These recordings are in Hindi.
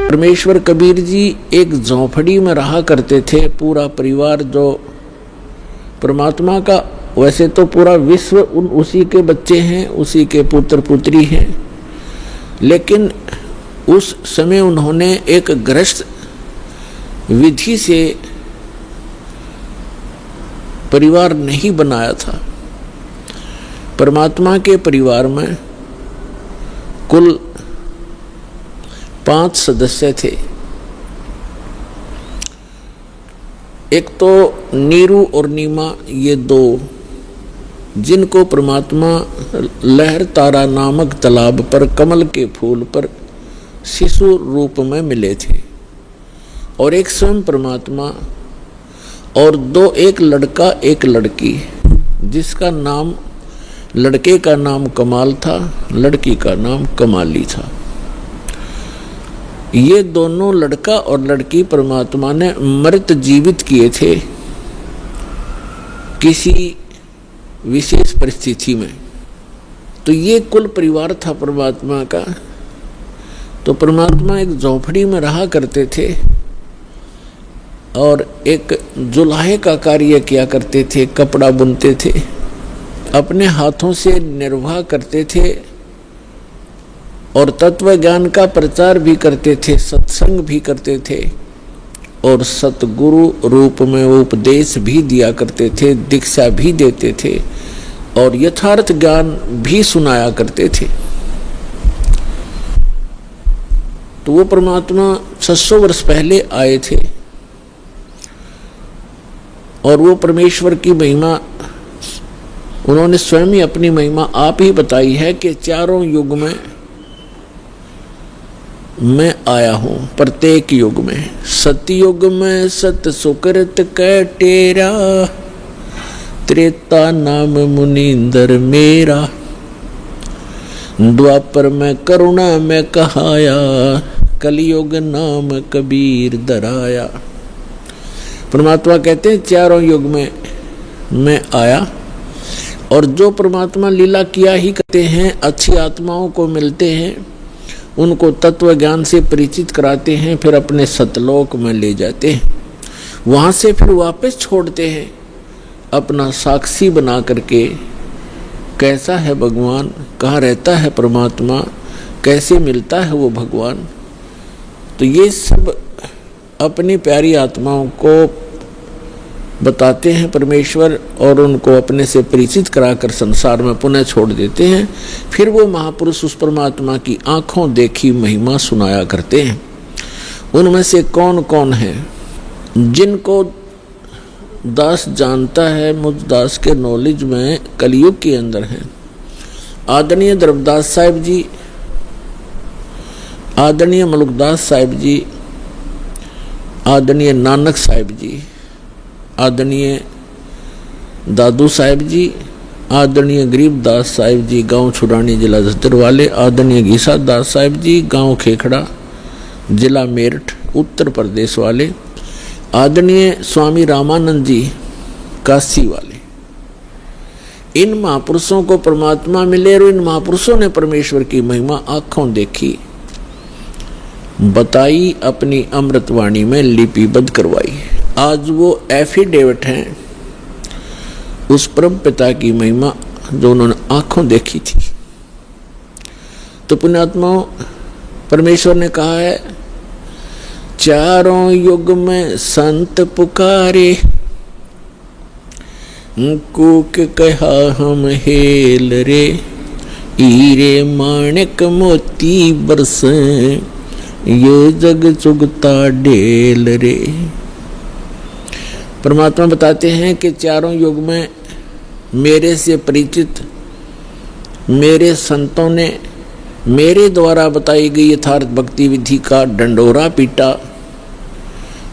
परमेश्वर कबीर जी एक झोंपड़ी में रहा करते थे। पूरा परिवार जो परमात्मा का, वैसे तो पूरा विश्व उसी के बच्चे हैं, उसी के पुत्र पुत्री हैं, लेकिन उस समय उन्होंने एक गृहस्थ विधि से परिवार नहीं बनाया था। परमात्मा के परिवार में कुल 5 सदस्य थे। एक तो नीरू और नीमा, ये 2, जिनको परमात्मा लहर तारा नामक तालाब पर कमल के फूल पर शिशु रूप में मिले थे, और एक स्वयं परमात्मा, और 2, एक लड़का एक लड़की, जिसका नाम, लड़के का नाम कमाल था, लड़की का नाम कमाली था। ये दोनों लड़का और लड़की परमात्मा ने मृत जीवित किए थे किसी विशेष परिस्थिति में। तो ये कुल परिवार था परमात्मा का। तो परमात्मा एक झोंपड़ी में रहा करते थे और एक जुलाहे का कार्य किया करते थे, कपड़ा बुनते थे, अपने हाथों से निर्वाह करते थे और तत्व ज्ञान का प्रचार भी करते थे, सत्संग भी करते थे और सतगुरु रूप में उपदेश भी दिया करते थे, दीक्षा भी देते थे और यथार्थ ज्ञान भी सुनाया करते थे। तो वो परमात्मा 600 वर्ष पहले आए थे और वो परमेश्वर की महिमा उन्होंने स्वयं ही अपनी महिमा आप ही बताई है कि चारों युग में मैं आया हूं, प्रत्येक युग में। सतयुग में सत सुकृत कै टेरा, त्रेता नाम मुनींदर मेरा, द्वापर में करुणा में कहाया, कलयुग नाम कबीर दराया। परमात्मा कहते हैं चारों युग में मैं आया, और जो परमात्मा लीला किया ही करते हैं, अच्छी आत्माओं को मिलते हैं, उनको तत्व ज्ञान से परिचित कराते हैं, फिर अपने सतलोक में ले जाते हैं, वहाँ से फिर वापस छोड़ते हैं अपना साक्षी बना करके। कैसा है भगवान, कहाँ रहता है परमात्मा, कैसे मिलता है वो भगवान। तो ये सब अपनी प्यारी आत्माओं को बताते हैं परमेश्वर और उनको अपने से परिचित कराकर संसार में पुनः छोड़ देते हैं। फिर वो महापुरुष उस परमात्मा की आंखों देखी महिमा सुनाया करते हैं। उनमें से कौन कौन है जिनको दास जानता है, मुझ दास के नॉलेज में कलयुग के अंदर है। आदरणीय द्रवदास साहिब जी, आदरणीय मलुकदास साहिब जी, आदरणीय नानक साहिब जी, आदरणीय दादू साहिब जी, आदरणीय गरीबदास साहिब जी गांव छुड़ानी जिला झज्जर वाले, आदरणीय घीसा दास साहिब जी गांव खेखड़ा जिला मेरठ उत्तर प्रदेश वाले, आदरणीय स्वामी रामानंद जी काशी वाले। इन महापुरुषों को परमात्मा मिले और इन महापुरुषों ने परमेश्वर की महिमा आंखों देखी, बताई, अपनी अमृतवाणी में लिपिबद्ध करवाई। आज वो एफिडेविट हैं उस परम पिता की महिमा जो उन्होंने आंखों देखी थी। तो पुण्यात्माओं, परमेश्वर ने कहा है चारों युग में संत पुकारे, कूक कहा हम हेल रे, हीरे माणिक मोती बरसे, ये जग चुगता ढेल रे। परमात्मा बताते हैं कि चारों युग में मेरे से परिचित मेरे संतों ने मेरे द्वारा बताई गई यथार्थ भक्ति विधि का डंडोरा पीटा,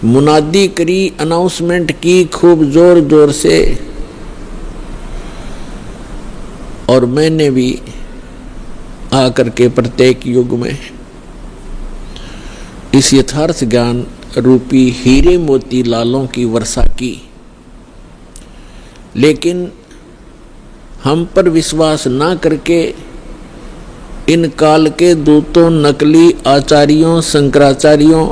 मुनादी करी, अनाउंसमेंट की खूब जोर जोर से, और मैंने भी आकर के प्रत्येक युग में इस यथार्थ ज्ञान रूपी हीरे मोती लालों की वर्षा की। लेकिन हम पर विश्वास ना करके इन काल के दूतों, नकली आचार्यों, शंकराचार्यों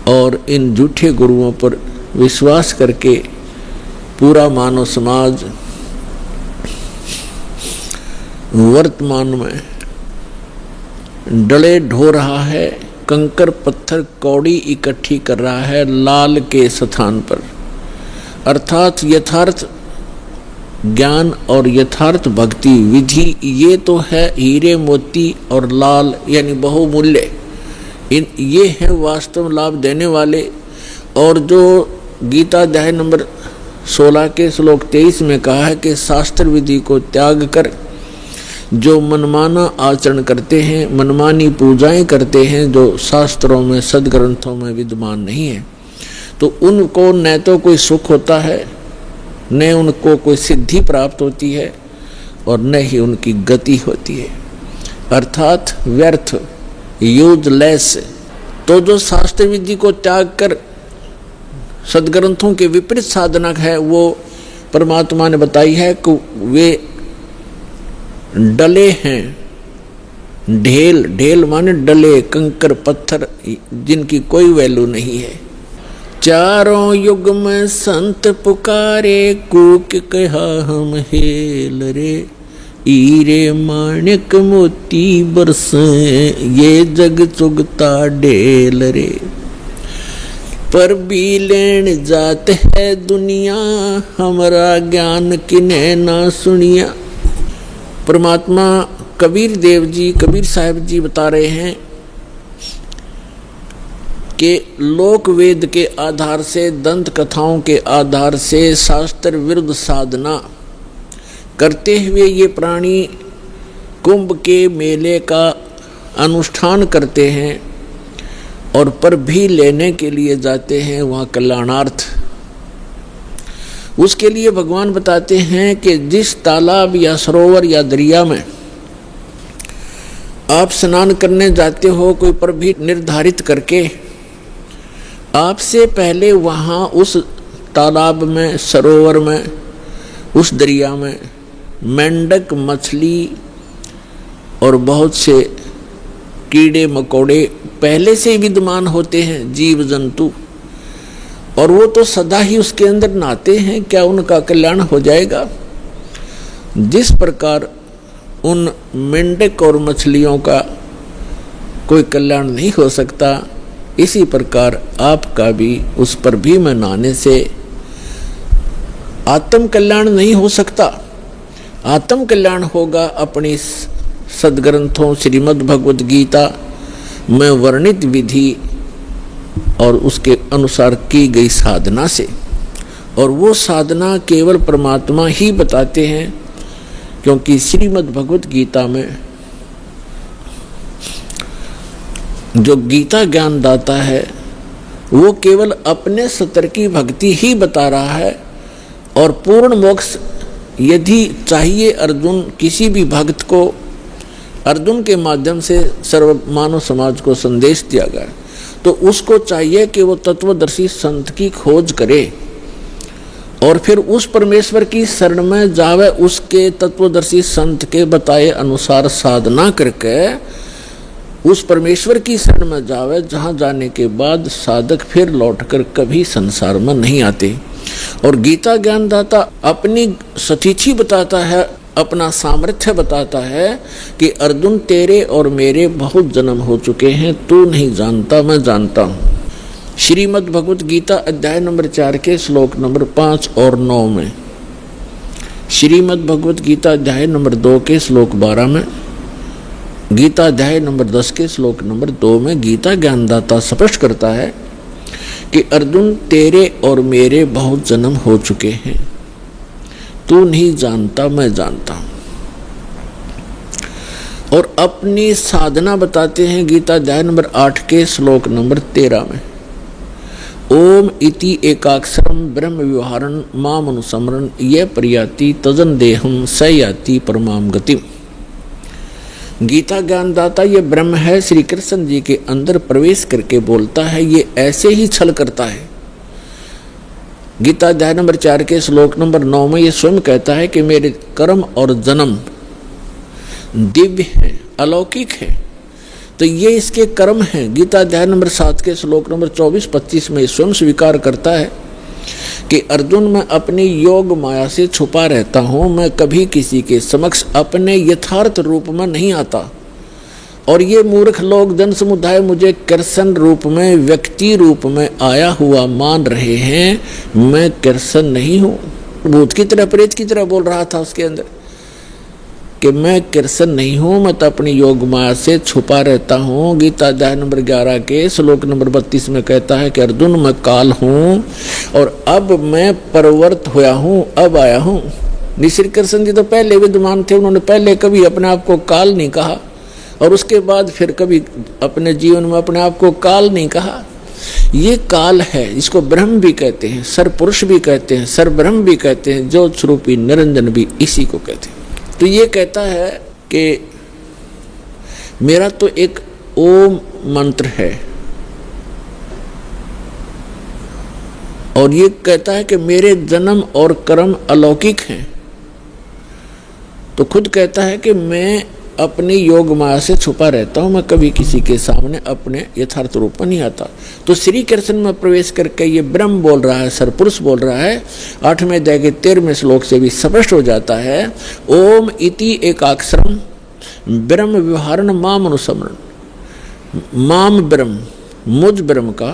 और इन झूठे गुरुओं पर विश्वास करके पूरा मानव समाज वर्तमान में डले ढो रहा है, कंकर पत्थर कौड़ी इकट्ठी कर रहा है लाल के स्थान पर। अर्थात यथार्थ ज्ञान और यथार्थ भक्ति विधि ये तो है हीरे मोती और लाल यानी बहुमूल्य, ये है वास्तव लाभ देने वाले। और जो गीता अध्याय नंबर 16 के श्लोक 23 में कहा है कि शास्त्र विधि को त्याग कर जो मनमाना आचरण करते हैं, मनमानी पूजाएं करते हैं जो शास्त्रों में सदग्रंथों में विद्यमान नहीं है, तो उनको न तो कोई सुख होता है, न उनको कोई सिद्धि प्राप्त होती है और न ही उनकी गति होती है, अर्थात व्यर्थ, यूजलेस। तो जो शास्त्र विधि को त्याग कर सदग्रंथों के विपरीत साधना है वो परमात्मा ने बताई है कि वे डले हैं, ढेल, ढेल माने डले, कंकर पत्थर जिनकी कोई वैल्यू नहीं है। चारों युग में संत पुकारे, कूक कहा हम हेल रे, हीरे माणिक मोती बरसे, ये जग चुगता ढेल रे। पर भी लेन जात है दुनिया, हमारा ज्ञान किने ना सुनिया। परमात्मा कबीर देव जी, कबीर साहब जी बता रहे हैं कि लोक वेद के आधार से, दंत कथाओं के आधार से शास्त्र विरुद्ध साधना करते हुए ये प्राणी कुंभ के मेले का अनुष्ठान करते हैं और पर भी लेने के लिए जाते हैं वहाँ कल्याणार्थ। उसके लिए भगवान बताते हैं कि जिस तालाब या सरोवर या दरिया में आप स्नान करने जाते हो, कोई पर भी निर्धारित करके आपसे पहले वहाँ उस तालाब में, सरोवर में, उस दरिया में मेंढक, मछली और बहुत से कीड़े मकोड़े पहले से विद्यमान होते हैं, जीव जंतु, और वो तो सदा ही उसके अंदर नहाते हैं, क्या उनका कल्याण हो जाएगा? जिस प्रकार उन मेंढक और मछलियों का कोई कल्याण नहीं हो सकता, इसी प्रकार आपका भी उस पर भी में नहाने से आत्म कल्याण नहीं हो सकता। आत्म कल्याण होगा अपनी सदग्रंथों श्रीमद् भगवद गीता में वर्णित विधि और उसके अनुसार की गई साधना से। और वो साधना केवल परमात्मा ही बताते हैं, क्योंकि श्रीमद् भगवद गीता में जो गीता ज्ञान दाता है वो केवल अपने सतर की भक्ति ही बता रहा है। और पूर्ण मोक्ष यदि चाहिए अर्जुन, किसी भी भक्त को अर्जुन के माध्यम से सर्व मानव समाज को संदेश दिया गया, तो उसको चाहिए कि वो तत्वदर्शी संत की खोज करे और फिर उस परमेश्वर की शरण में जावे, उसके तत्वदर्शी संत के बताए अनुसार साधना करके उस परमेश्वर की शरण में जावे, जहाँ जाने के बाद साधक फिर लौटकर कभी संसार में नहीं आते। और गीता ज्ञानदाता अपनी सतीथि बताता है, अपना सामर्थ्य बताता है कि अर्जुन तेरे और मेरे बहुत जन्म हो चुके हैं, तू नहीं जानता, मैं जानता हूँ। श्रीमद् भगवद गीता अध्याय नंबर 4 के श्लोक नंबर 5 और 9 में, श्रीमद् भगवद गीता अध्याय नंबर 2 के श्लोक 12 में, गीता अध्याय नंबर 10 के श्लोक नंबर 2 में गीता ज्ञानदाता स्पष्ट करता है कि अर्जुन तेरे और मेरे बहुत जन्म हो चुके हैं, तू नहीं जानता, मैं जानता हूं। और अपनी साधना बताते हैं गीता अध्याय नंबर 8 के श्लोक नंबर 13 में, ओम इति एकाक्षरम ब्रह्म व्यवहारन माम अनुसमरन ये प्रयाति तजन देहम स याति परमाम गतिम। गीता ज्ञानदाता ये ब्रह्म है, श्री कृष्ण जी के अंदर प्रवेश करके बोलता है, ये ऐसे ही छल करता है। गीता अध्याय नंबर 4 के श्लोक नंबर 9 में ये स्वयं कहता है कि मेरे कर्म और जन्म दिव्य हैं, अलौकिक हैं। तो ये इसके कर्म हैं। गीता अध्याय नंबर 7 के श्लोक नंबर 24-25 में स्वयं स्वीकार करता है कि अर्जुन, मैं अपनी योग माया से छुपा रहता हूँ, मैं कभी किसी के समक्ष अपने यथार्थ रूप में नहीं आता। और ये मूर्ख लोग जन समुदाय मुझे कृष्ण रूप में, व्यक्ति रूप में आया हुआ मान रहे हैं। मैं कृष्ण नहीं हूँ। भूत की तरह, प्रेत की तरह बोल रहा था उसके अंदर कि मैं कृष्ण नहीं हूँ, मैं तो अपनी योग माया से छुपा रहता हूँ। गीता अध्याय नंबर 11 के श्लोक नंबर 32 में कहता है कि अर्जुन, मैं काल हूँ और अब मैं परिवर्त होया हूँ, अब आया हूँ। श्री कृष्ण जी तो पहले विद्यमान थे, उन्होंने पहले कभी अपने आप को काल नहीं कहा और उसके बाद फिर कभी अपने जीवन में अपने आप को काल नहीं कहा। ये काल है, इसको ब्रह्म भी कहते हैं, सरपुरुष भी कहते हैं, सरब्रह्म भी कहते हैं, ज्योत स्वरूपी निरंजन भी इसी को कहते हैं। तो ये कहता है कि मेरा तो एक ओम मंत्र है और ये कहता है कि मेरे जन्म और कर्म अलौकिक हैं। तो खुद कहता है कि मैं अपनी योग माया से छुपा रहता हूँ, मैं कभी किसी के सामने अपने यथार्थ रूप में नहीं आता। तो श्री कृष्ण में प्रवेश करके ये ब्रह्म बोल रहा है, सरपुरुष बोल रहा है। 8वें अध्याय के 13वें श्लोक से भी स्पष्ट हो जाता है, ओम इति एकाक्षरम ब्रह्म व्यवहारण माम अनुस्मरण। माम ब्रह्म, मुझ ब्रह्म का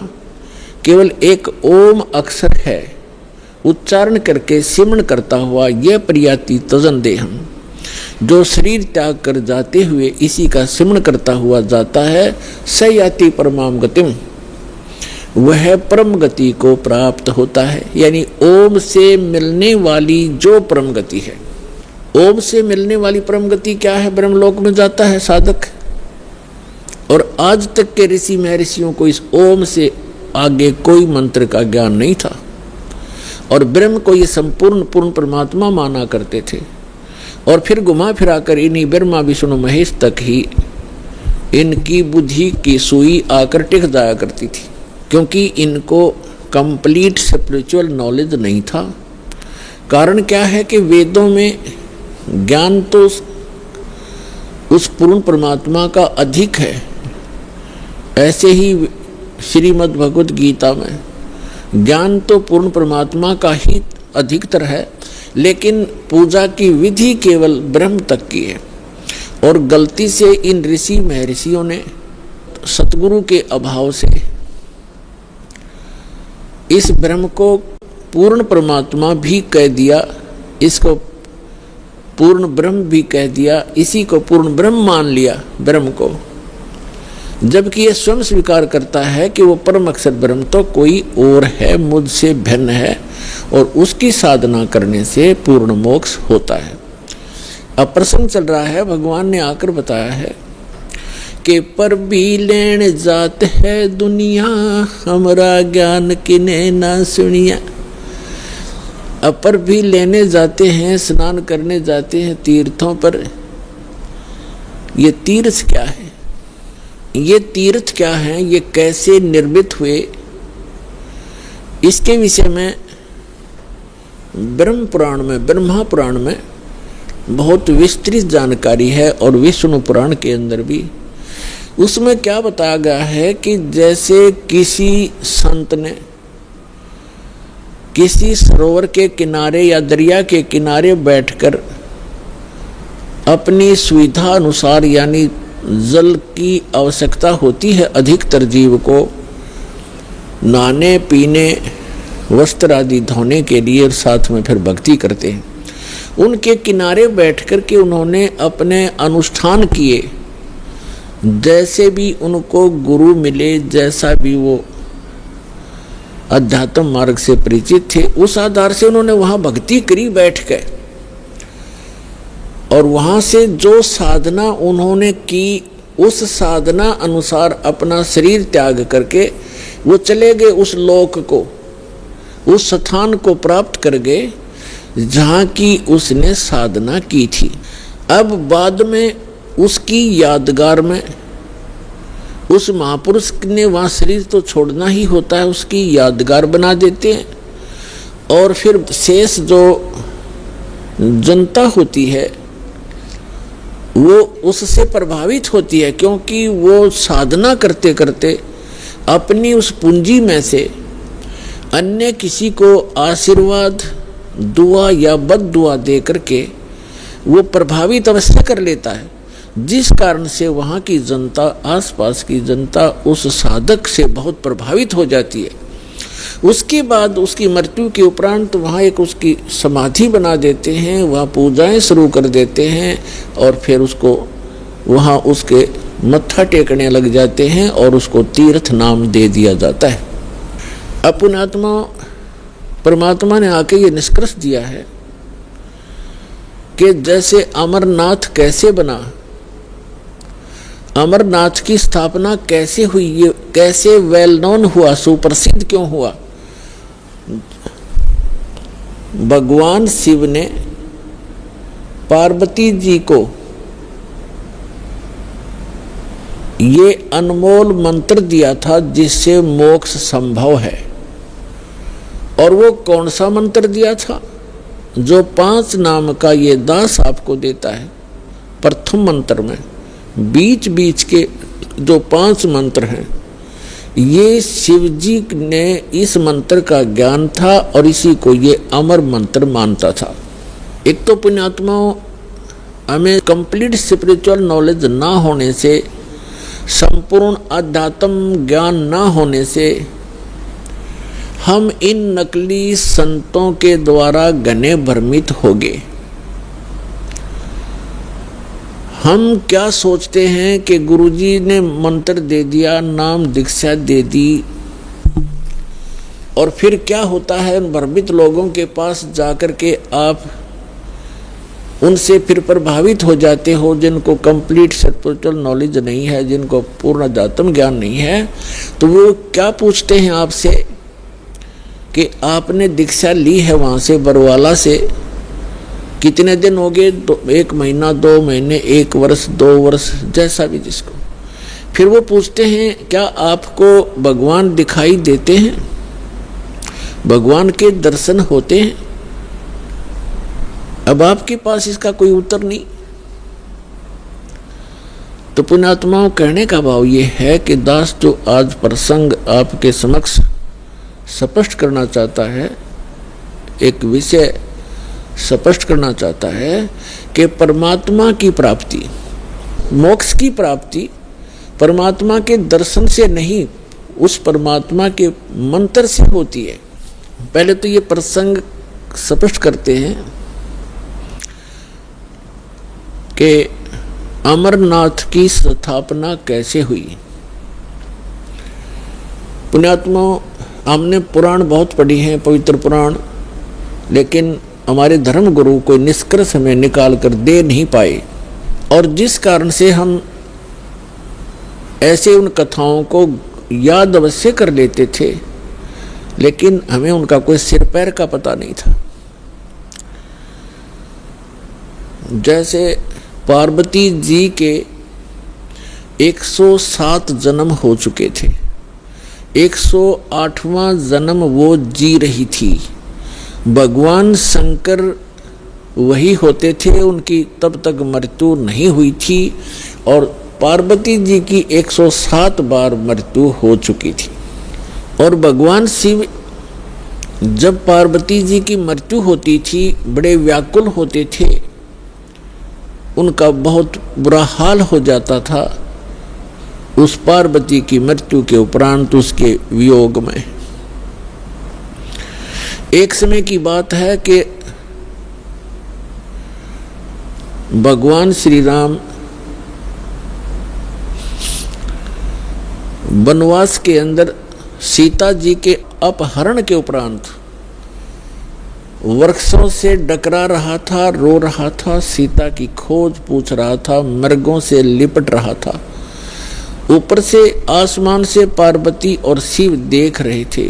केवल एक ओम अक्षर है, उच्चारण करके सिमरण करता हुआ यह प्रियाति तजन देहम, जो शरीर त्याग कर जाते हुए इसी का सिमरण करता हुआ जाता है, स याति परमाम गतिम, वह परम गति को प्राप्त होता है। यानी ओम से मिलने वाली जो परम गति है, ओम से मिलने वाली परम गति क्या है? ब्रह्मलोक में जाता है साधक। और आज तक के ऋषि महर्षियों को इस ओम से आगे कोई मंत्र का ज्ञान नहीं था और ब्रह्म को ये संपूर्ण पूर्ण परमात्मा माना करते थे। और फिर घुमा फिरा कर इन्हीं ब्रह्मा विष्णु महेश तक ही इनकी बुद्धि की सुई आकर टिक जाया करती थी, क्योंकि इनको कंप्लीट स्पिरिचुअल नॉलेज नहीं था। कारण क्या है कि वेदों में ज्ञान तो उस पूर्ण परमात्मा का अधिक है, ऐसे ही श्रीमद् भगवद गीता में ज्ञान तो पूर्ण परमात्मा का ही अधिकतर है, लेकिन पूजा की विधि केवल ब्रह्म तक की है। और गलती से इन ऋषि महर्षियों ने सतगुरु के अभाव से इस ब्रह्म को पूर्ण परमात्मा भी कह दिया, इसको पूर्ण ब्रह्म भी कह दिया, इसी को पूर्ण ब्रह्म मान लिया ब्रह्म को, जबकि यह स्वयं स्वीकार करता है कि वो परम अक्षर ब्रह्म तो कोई और है, मुझसे भिन्न है और उसकी साधना करने से पूर्ण मोक्ष होता है। अब प्रसंग चल रहा है, भगवान ने आकर बताया है कि पर भी लेने जात है दुनिया, हमारा ज्ञान किने ना सुनिया। अब पर भी लेने जाते हैं, स्नान करने जाते हैं तीर्थों पर। ये तीर्थ क्या है? ये तीर्थ क्या हैं? ये कैसे निर्मित हुए? इसके विषय में ब्रह्म पुराण में, ब्रह्मा पुराण में बहुत विस्तृत जानकारी है और विष्णु पुराण के अंदर भी। उसमें क्या बताया गया है कि जैसे किसी संत ने किसी सरोवर के किनारे या दरिया के किनारे बैठकर अपनी सुविधा अनुसार, यानी जल की आवश्यकता होती है अधिकतर जीव को नहाने पीने वस्त्र आदि धोने के लिए, और साथ में फिर भक्ति करते हैं। उनके किनारे बैठकर के उन्होंने अपने अनुष्ठान किए, जैसे भी उनको गुरु मिले, जैसा भी वो अध्यात्म मार्ग से परिचित थे, उस आधार से उन्होंने वहां भक्ति करी बैठ के। और वहां से जो साधना उन्होंने की, उस साधना अनुसार अपना शरीर त्याग करके वो चले गए उस लोक को, उस स्थान को प्राप्त कर गए जहाँ की उसने साधना की थी। अब बाद में उसकी यादगार में उस महापुरुष ने वहाँ शरीर तो छोड़ना ही होता है, उसकी यादगार बना देते हैं। और फिर शेष जो जनता होती है वो उससे प्रभावित होती है, क्योंकि वो साधना करते करते अपनी उस पूंजी में से अन्य किसी को आशीर्वाद, दुआ या बद दुआ दे करके वो प्रभावित अवश्य कर लेता है, जिस कारण से वहाँ की जनता, आसपास की जनता उस साधक से बहुत प्रभावित हो जाती है। उसके बाद उसकी मृत्यु के उपरांत वहाँ एक उसकी समाधि बना देते हैं, वहाँ पूजाएं शुरू कर देते हैं और फिर उसको वहाँ उसके मत्था टेकने लग जाते हैं और उसको तीर्थ नाम दे दिया जाता है। अपुण्यात्मा परमात्मा ने आके ये निष्कर्ष दिया है कि जैसे अमरनाथ कैसे बना, अमरनाथ की स्थापना कैसे हुई, ये कैसे वेल नोन हुआ, सुप्रसिद्ध क्यों हुआ। भगवान शिव ने पार्वती जी को ये अनमोल मंत्र दिया था जिससे मोक्ष संभव है। और वो कौन सा मंत्र दिया था? जो 5 नाम का ये दास आपको देता है। प्रथम मंत्र में बीच बीच के जो 5 मंत्र हैं, ये शिव जी ने इस मंत्र का ज्ञान था और इसी को ये अमर मंत्र मानता था। एक तो पुण्यात्माओं, हमें कंप्लीट स्पिरिचुअल नॉलेज ना होने से, संपूर्ण अध्यात्म ज्ञान ना होने से हम इन नकली संतों के द्वारा घने भ्रमित हो गए। हम क्या सोचते हैं कि गुरुजी ने मंत्र दे दिया, नाम दीक्षा दे दी, और फिर क्या होता है, उन भ्रमित लोगों के पास जाकर के आप उनसे फिर प्रभावित हो जाते हो, जिनको कंप्लीट स्पिरिचुअल नॉलेज नहीं है, जिनको पूर्ण अध्यात्म ज्ञान नहीं है। तो वो क्या पूछते हैं आपसे कि आपने दीक्षा ली है वहाँ से, बरवाला से, कितने दिन हो गए? 1 महीना, 2 महीने, 1 वर्ष, 2 वर्ष, जैसा भी जिसको। फिर वो पूछते हैं क्या आपको भगवान दिखाई देते हैं, भगवान के दर्शन होते हैं? अब आपके पास इसका कोई उत्तर नहीं। तो पुण्यात्माओं, कहने का भाव ये है कि दास जो आज प्रसंग आपके समक्ष स्पष्ट करना चाहता है, एक विषय स्पष्ट करना चाहता है कि परमात्मा की प्राप्ति, मोक्ष की प्राप्ति परमात्मा के दर्शन से नहीं, उस परमात्मा के मंत्र से होती है। पहले तो ये प्रसंग स्पष्ट करते हैं कि अमरनाथ की स्थापना कैसे हुई। पुण्यात्मा, हमने पुराण बहुत पढ़ी हैं, पवित्र पुराण, लेकिन हमारे धर्म गुरु कोई निष्कर्ष हमें निकाल कर दे नहीं पाए, और जिस कारण से हम ऐसे उन कथाओं को याद अवश्य कर लेते थे, लेकिन हमें उनका कोई सिर पैर का पता नहीं था। जैसे पार्वती जी के 107 जन्म हो चुके थे, 108वां जन्म वो जी रही थी। भगवान शंकर वही होते थे, उनकी तब तक मृत्यु नहीं हुई थी, और पार्वती जी की 107 बार मृत्यु हो चुकी थी। और भगवान शिव जब पार्वती जी की मृत्यु होती थी बड़े व्याकुल होते थे, उनका बहुत बुरा हाल हो जाता था उस पार्वती की मृत्यु के उपरांत, उसके वियोग में। एक समय की बात है कि भगवान श्री राम वनवास के अंदर सीता जी के अपहरण के उपरांत वृक्षों से डकरा रहा था, रो रहा था, सीता की खोज पूछ रहा था, मृगों से लिपट रहा था। ऊपर से आसमान से पार्वती और शिव देख रहे थे।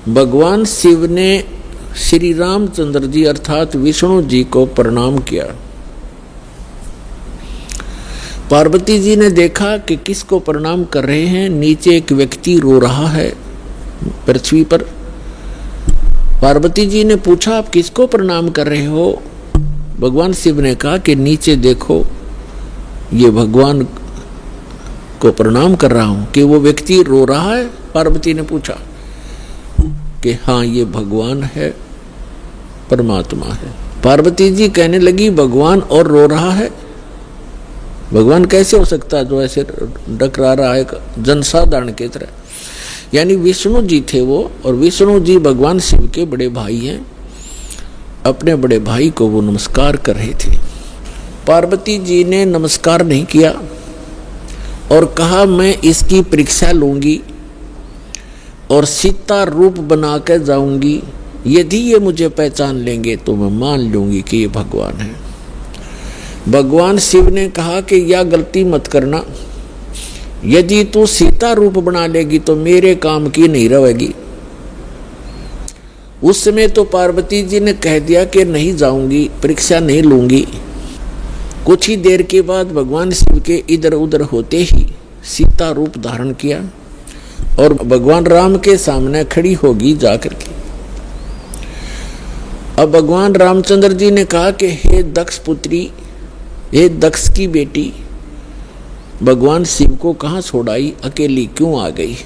भगवान शिव ने श्री रामचंद्र जी अर्थात विष्णु जी को प्रणाम किया। पार्वती जी ने देखा कि किसको प्रणाम कर रहे हैं, नीचे एक व्यक्ति रो रहा है पृथ्वी पर। पार्वती जी ने पूछा आप किसको प्रणाम कर रहे हो? भगवान शिव ने कहा कि नीचे देखो ये भगवान को प्रणाम कर रहा हूं कि वो व्यक्ति रो रहा है? पार्वती ने पूछा कि हाँ, ये भगवान है, परमात्मा है। पार्वती जी कहने लगी भगवान और रो रहा है? भगवान कैसे हो सकता है जो ऐसे डकरा रहा है जनसाधारण की तरह? यानी विष्णु जी थे वो, और विष्णु जी भगवान शिव के बड़े भाई हैं। अपने बड़े भाई को वो नमस्कार कर रहे थे। पार्वती जी ने नमस्कार नहीं किया और कहा मैं इसकी परीक्षा लूंगी और सीता रूप बना कर जाऊंगी। यदि ये मुझे पहचान लेंगे तो मैं मान लूंगी कि ये भगवान है। भगवान शिव ने कहा कि यह गलती मत करना, यदि तू सीता रूप बना लेगी तो मेरे काम की नहीं रहेगी। उस समय तो पार्वती जी ने कह दिया कि नहीं जाऊंगी, परीक्षा नहीं लूंगी। कुछ ही देर के बाद भगवान शिव के इधर उधर होते ही सीता रूप धारण किया और भगवान राम के सामने खड़ी होगी जाकर के। अब भगवान रामचंद्र जी ने कहा कि हे दक्ष पुत्री, हे दक्ष की बेटी, भगवान शिव को कहाँ छोड़ाई, अकेली क्यों आ गई?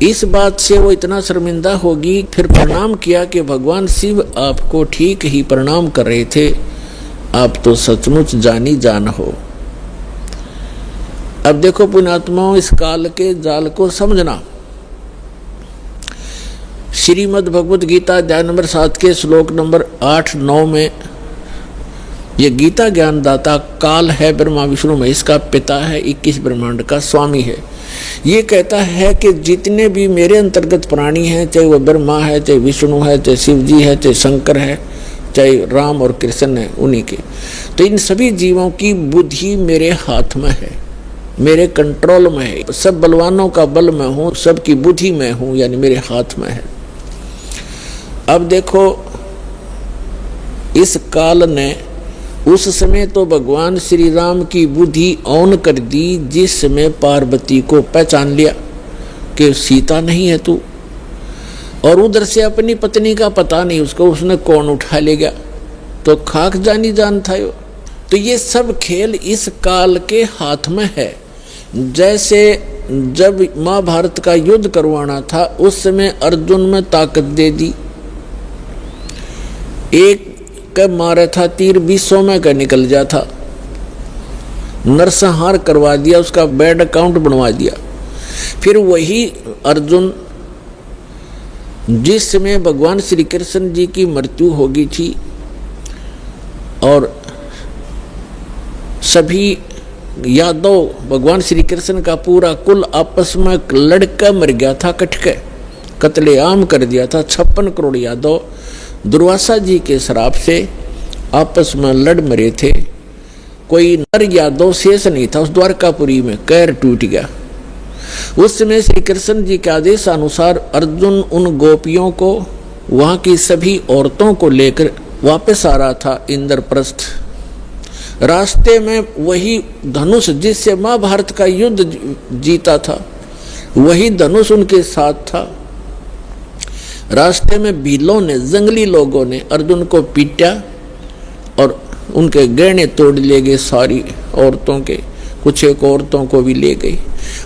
इस बात से वो इतना शर्मिंदा होगी। फिर प्रणाम किया कि भगवान शिव आपको ठीक ही प्रणाम कर रहे थे, आप तो सचमुच जानी जान हो। अब देखो पुण्यात्माओं, इस काल के जाल को समझना। श्रीमद् भगवत गीता अध्याय नंबर 7 के श्लोक नंबर 8-9 में ये गीता ज्ञानदाता काल है, ब्रह्मा विष्णु महेश का पिता है, 21 ब्रह्मांड का स्वामी है। ये कहता है कि जितने भी मेरे अंतर्गत प्राणी हैं, चाहे वह ब्रह्मा है, चाहे विष्णु है, चाहे शिव जी है, चाहे शंकर है, चाहे राम और कृष्ण है, उन्हीं के, तो इन सभी जीवों की बुद्धि मेरे हाथ में है, मेरे कंट्रोल में है। सब बलवानों का बल मैं हूँ, सबकी बुद्धि मैं हूँ, यानी मेरे हाथ में है। अब देखो, इस काल ने उस समय तो भगवान श्री राम की बुद्धि ऑन कर दी, जिस समय पार्वती को पहचान लिया कि सीता नहीं है तू, और उधर से अपनी पत्नी का पता नहीं उसको, उसने कौन उठा ले गया, तो खाक जानी जान था यो। तो ये सब खेल इस काल के हाथ में है। जैसे जब महाभारत का युद्ध करवाना था, उस समय अर्जुन में ताकत दे दी, एक का मारा था तीर 200 में का निकल जा था, नरसंहार करवा दिया, उसका बैड अकाउंट बनवा दिया। फिर वही अर्जुन जिस समय भगवान श्री कृष्ण जी की मृत्यु हो गई थी और सभी यादव, भगवान श्री कृष्ण का पूरा कुल आपस में लड़का मर गया था, कटके कत्लेआम कर दिया था। 56 करोड़ यादव दुर्वासा जी के श्राप से आपस में लड़ मरे थे। कोई नर यादव शेष नहीं था उस द्वारकापुरी में, कैर टूट गया। उस समय श्री कृष्ण जी के आदेश अनुसार अर्जुन उन गोपियों को, वहां की सभी औरतों को लेकर वापस आ रहा था इंद्रप्रस्थ। रास्ते में वही धनुष जिससे महाभारत का युद्ध जीता था, वही धनुष उनके साथ था। रास्ते में भीलों ने, जंगली लोगों ने अर्जुन को पीटा और उनके गहने तोड़ ले गए, सारी औरतों के, कुछ एक औरतों को भी ले गई,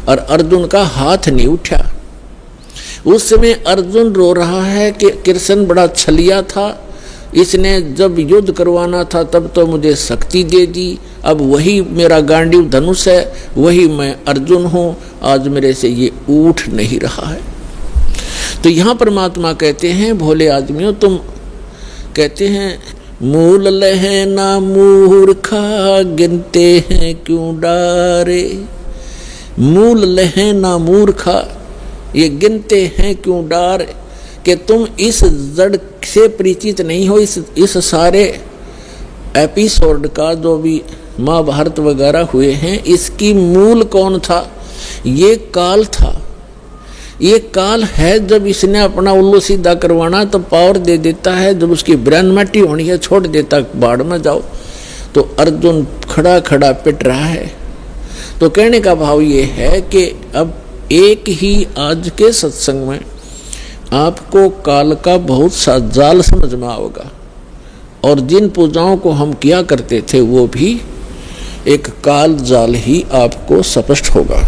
और अर्जुन का हाथ नहीं उठा। उस समय अर्जुन रो रहा है कि कृष्ण बड़ा छलिया था, इसने जब युद्ध करवाना था तब तो मुझे शक्ति दे दी, अब वही मेरा गांडीव धनुष है, वही मैं अर्जुन हूँ, आज मेरे से ये उठ नहीं रहा है। तो यहाँ परमात्मा कहते हैं, भोले आदमियों तुम कहते हैं मूल लहे ना मूर्खा, गिनते हैं क्यों डारे। मूल लहे ना मूर्खा, ये गिनते हैं क्यों डार, कि तुम इस जड़ से परिचित नहीं हो। इस सारे एपिसोड का जो भी महाभारत वगैरह हुए हैं, इसकी मूल कौन था? ये काल था। ये काल है, जब इसने अपना उल्लू सीधा करवाना तो पावर दे देता है, जब उसकी ब्रह्मटी होनी है छोड़ देता, बाढ़ में जाओ। तो अर्जुन खड़ा खड़ा पिट रहा है। तो कहने का भाव ये है कि अब एक ही आज के सत्संग में आपको काल का बहुत सा जाल समझ में आओगा, और जिन पूजाओं को हम किया करते थे वो भी एक काल जाल ही आपको स्पष्ट होगा।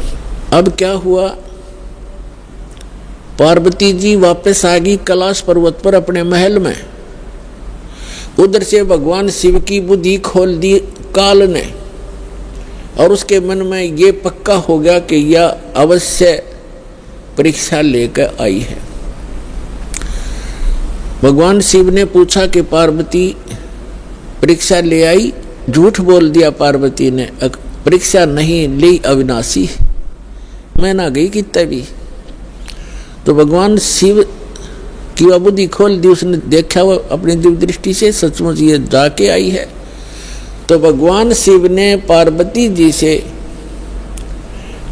अब क्या हुआ, पार्वती जी वापस आ गई कैलाश पर्वत पर अपने महल में। उधर से भगवान शिव की बुद्धि खोल दी काल ने, और उसके मन में ये पक्का हो गया कि यह अवश्य परीक्षा लेकर आई है। भगवान शिव ने पूछा कि पार्वती परीक्षा ले आई? झूठ बोल दिया पार्वती ने, परीक्षा नहीं ली अविनाशी, मैं ना गई कितना भी। तो भगवान शिव की वह बुद्धि खोल दी, उसने देखा वो अपनी दिव्य दृष्टि से सचमुच ये जाके आई है। तो भगवान शिव ने पार्वती जी से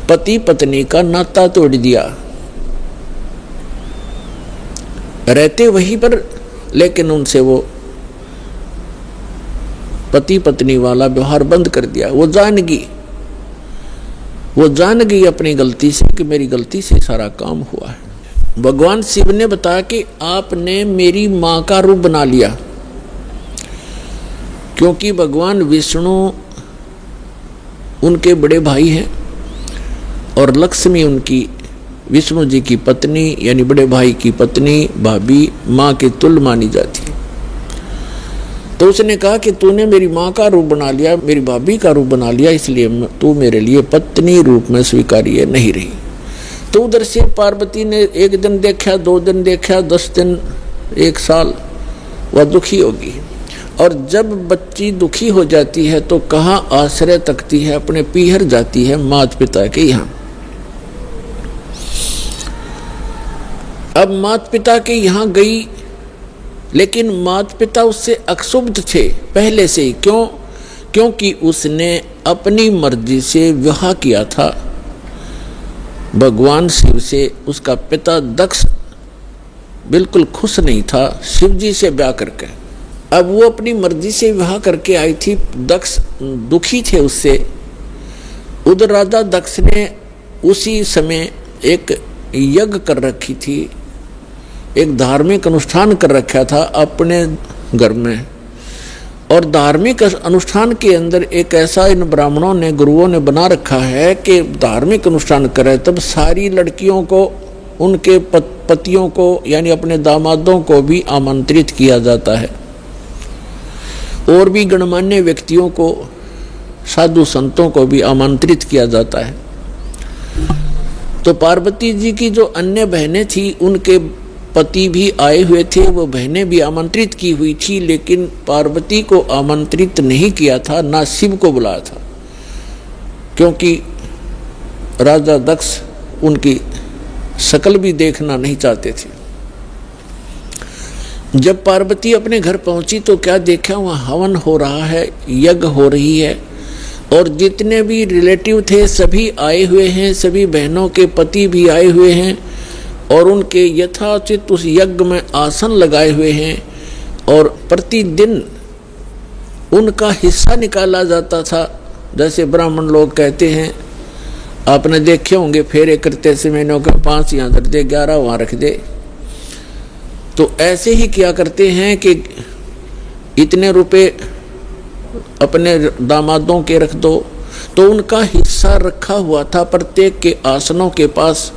पति पत्नी का नाता तोड़ दिया, रहते वहीं पर, लेकिन उनसे वो पति पत्नी वाला व्यवहार बंद कर दिया। वो जान गई अपनी गलती से कि मेरी गलती से सारा काम हुआ है। भगवान शिव ने बताया कि आपने मेरी मां का रूप बना लिया, क्योंकि भगवान विष्णु उनके बड़े भाई हैं और लक्ष्मी उनकी विष्णु जी की पत्नी यानी बड़े भाई की पत्नी भाभी मां के तुल्य मानी जाती है। तो उसने कहा कि तूने मेरी मां का रूप बना लिया, मेरी भाभी का रूप बना लिया, इसलिए तू मेरे लिए पत्नी रूप में स्वीकार्य नहीं रही। तो उधर से पार्वती ने एक दिन देखा, 2 दिन देखा, 10 दिन, 1 साल, वह दुखी होगी। और जब बच्ची दुखी हो जाती है तो कहाँ आश्रय तकती है, अपने पीहर जाती है माता पिता के यहाँ। अब माता पिता के यहाँ गई, लेकिन माता पिता उससे अक्षुब्ध थे पहले से ही। क्योंकि उसने अपनी मर्जी से विवाह किया था भगवान शिव से। उसका पिता दक्ष बिल्कुल खुश नहीं था शिव जी से ब्याह करके। अब वो अपनी मर्जी से विवाह करके आई थी, दक्ष दुखी थे उससे। उधर राजा दक्ष ने उसी समय एक यज्ञ कर रखी थी, एक धार्मिक अनुष्ठान कर रखा था अपने घर में। और धार्मिक अनुष्ठान के अंदर एक ऐसा इन ब्राह्मणों ने, गुरुओं ने बना रखा है कि धार्मिक अनुष्ठान करे तब सारी लड़कियों को, उनके पतियों को यानी अपने दामादों को भी आमंत्रित किया जाता है, और भी गणमान्य व्यक्तियों को, साधु संतों को भी आमंत्रित किया जाता है। तो पार्वती जी की जो अन्य बहनें थी उनके पति भी आए हुए थे, वो बहनें भी आमंत्रित की हुई थी, लेकिन पार्वती को आमंत्रित नहीं किया था, ना शिव को बुलाया था, क्योंकि राजा दक्ष उनकी शक्ल भी देखना नहीं चाहते थे। जब पार्वती अपने घर पहुंची तो क्या देखा, वहाँ हवन हो रहा है, यज्ञ हो रही है, और जितने भी रिलेटिव थे सभी आए हुए हैं, सभी बहनों के पति भी आए हुए हैं, और उनके यथाचित उस यज्ञ में आसन लगाए हुए हैं, और प्रतिदिन उनका हिस्सा निकाला जाता था। जैसे ब्राह्मण लोग कहते हैं, आपने देखे होंगे फेरे करते समय के 5 यहाँ रख दे, 11 वहाँ रख दे। तो ऐसे ही किया करते हैं कि इतने रुपए अपने दामादों के रख दो। तो उनका हिस्सा रखा हुआ था प्रत्येक के आसनों के पास।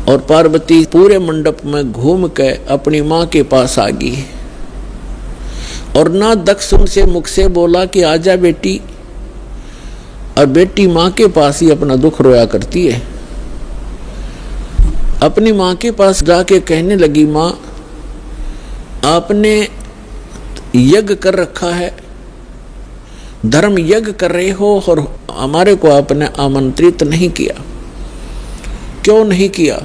और पार्वती पूरे मंडप में घूम के अपनी माँ के पास आ गई, और ना दक्ष उनसे मुख से बोला कि आजा बेटी, और बेटी माँ के पास ही अपना दुख रोया करती है। अपनी माँ के पास जाके कहने लगी, माँ आपने यज्ञ कर रखा है, धर्म यज्ञ कर रहे हो, और हमारे को आपने आमंत्रित नहीं किया, क्यों नहीं किया?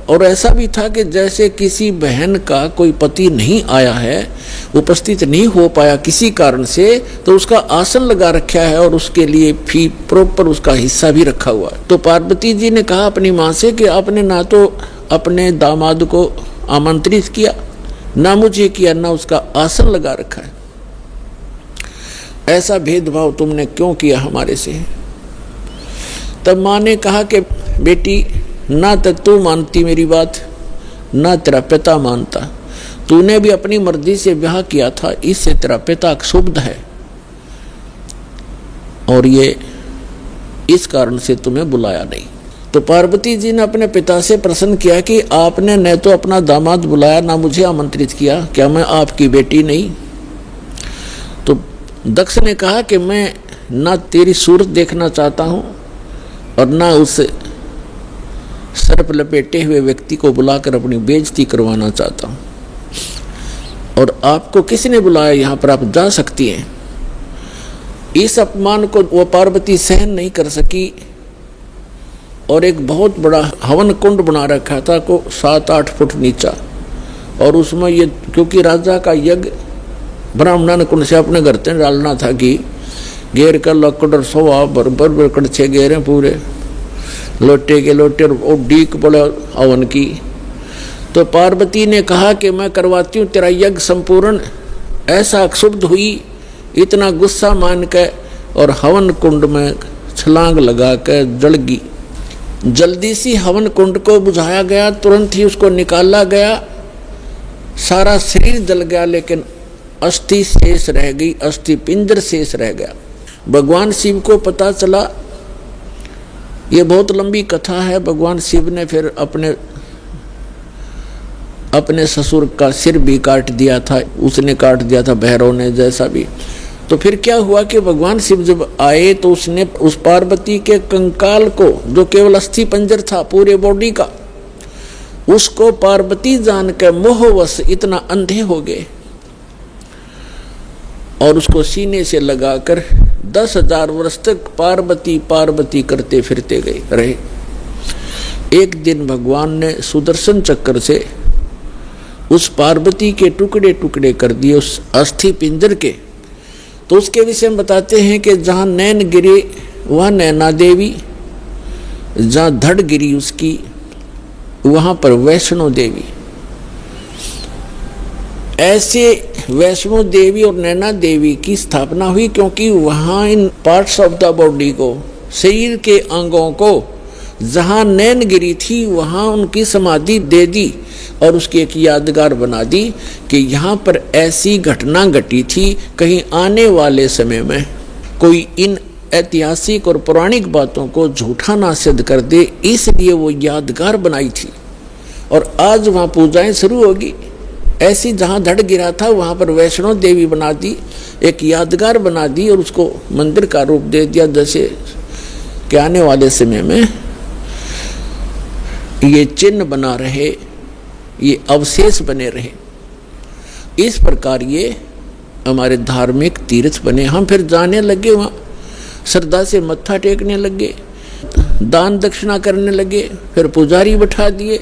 और ऐसा भी था कि जैसे किसी बहन का कोई पति नहीं आया है, उपस्थित नहीं हो पाया किसी कारण से, तो उसका आसन लगा रखा है और उसके लिए फी प्रॉपर उसका हिस्सा भी रखा हुआ है। तो पार्वती जी ने कहा अपनी माँ से कि आपने ना तो अपने दामाद को आमंत्रित किया, ना मुझे किया, ना उसका आसन लगा रखा है। ऐसा भेदभाव तुमने क्यों किया हमारे से? तब माँ ने कहा कि बेटी, ना तो तू मानती मेरी बात, ना तेरा पिता मानता। तूने भी अपनी मर्जी से ब्याह किया था, इससे तेरा पिता क्षुब्ध है। और ये इस कारण से तुम्हें बुलाया नहीं। तो पार्वती जी ने अपने पिता से प्रश्न किया कि आपने न तो अपना दामाद बुलाया, ना मुझे आमंत्रित किया, क्या मैं आपकी बेटी नहीं? तो दक्ष ने कहा कि मैं ना तेरी सूरत देखना चाहता हूँ और ना उस सर्प लपेटे हुए व्यक्ति को बुलाकर अपनी बेइज्जती करवाना चाहता हूँ। और आपको किसने बुलाया? यहाँ पर आप जा सकती हैं। इस अपमान को वो पार्वती सहन नहीं कर सकी और एक बहुत बड़ा हवन कुंड बना रखा था को 7-8 फुट नीचा, और उसमें ये क्योंकि राजा का यज्ञ ब्राह्मण कुंड से अपने घर से डालना था कि घेर कर लकड़ और सोवा बरबर कड़छे घेरे पूरे लोटे के लोटे और डीक पड़े हवन की। तो पार्वती ने कहा कि मैं करवाती हूँ तेरा यज्ञ संपूर्ण। ऐसा क्षुब्ध हुई, इतना गुस्सा मान के और हवन कुंड में छलांग लगा के जल गई। जल्दी सी हवन कुंड को बुझाया गया, तुरंत ही उसको निकाला गया, सारा शरीर जल गया, लेकिन अस्थि शेष रह गई, अस्थि पिंजर शेष रह गया। भगवान शिव को पता चला, ये बहुत लंबी कथा है। भगवान शिव ने फिर अपने ससुर का सिर भी काट दिया था, उसने काट दिया था भैरव ने, जैसा भी। तो फिर क्या हुआ कि भगवान शिव जब आए तो उसने उस पार्वती के कंकाल को, जो केवल अस्थि पंजर था पूरे बॉडी का, उसको पार्वती जान के मोहवश इतना अंधे हो गए और उसको सीने से लगाकर 10,000 वर्ष तक पार्वती पार्वती करते फिरते गए रहे। एक दिन भगवान ने सुदर्शन चक्र से उस पार्वती के टुकड़े टुकड़े कर दिए उस अस्थि पिंजर के। तो उसके विषय में बताते हैं कि जहाँ नैन गिरे वहाँ नैना देवी, जहाँ धड़ गिरी उसकी वहाँ पर वैष्णो देवी। ऐसे वैष्णो देवी और नैना देवी की स्थापना हुई क्योंकि वहाँ इन पार्ट्स ऑफ द बॉडी को, शरीर के अंगों को, जहाँ नैन गिरी थी वहाँ उनकी समाधि दे दी और उसकी एक यादगार बना दी कि यहाँ पर ऐसी घटना घटी थी, कहीं आने वाले समय में कोई इन ऐतिहासिक और पौराणिक बातों को झूठा ना सिद्ध कर दे, इसलिए वो यादगार बनाई थी। और आज वहाँ पूजाएं शुरू होगी। ऐसी जहाँ धड़ गिरा था वहाँ पर वैष्णो देवी बना दी, एक यादगार बना दी और उसको मंदिर का रूप दे दिया, जैसे कि आने वाले समय में ये चिन्ह बना रहे, ये अवशेष बने रहे। इस प्रकार ये हमारे धार्मिक तीर्थ बने। हम फिर जाने लगे, वहाँ श्रद्धा से मत्था टेकने लगे, दान दक्षिणा करने लगे, फिर पुजारी बैठा दिए,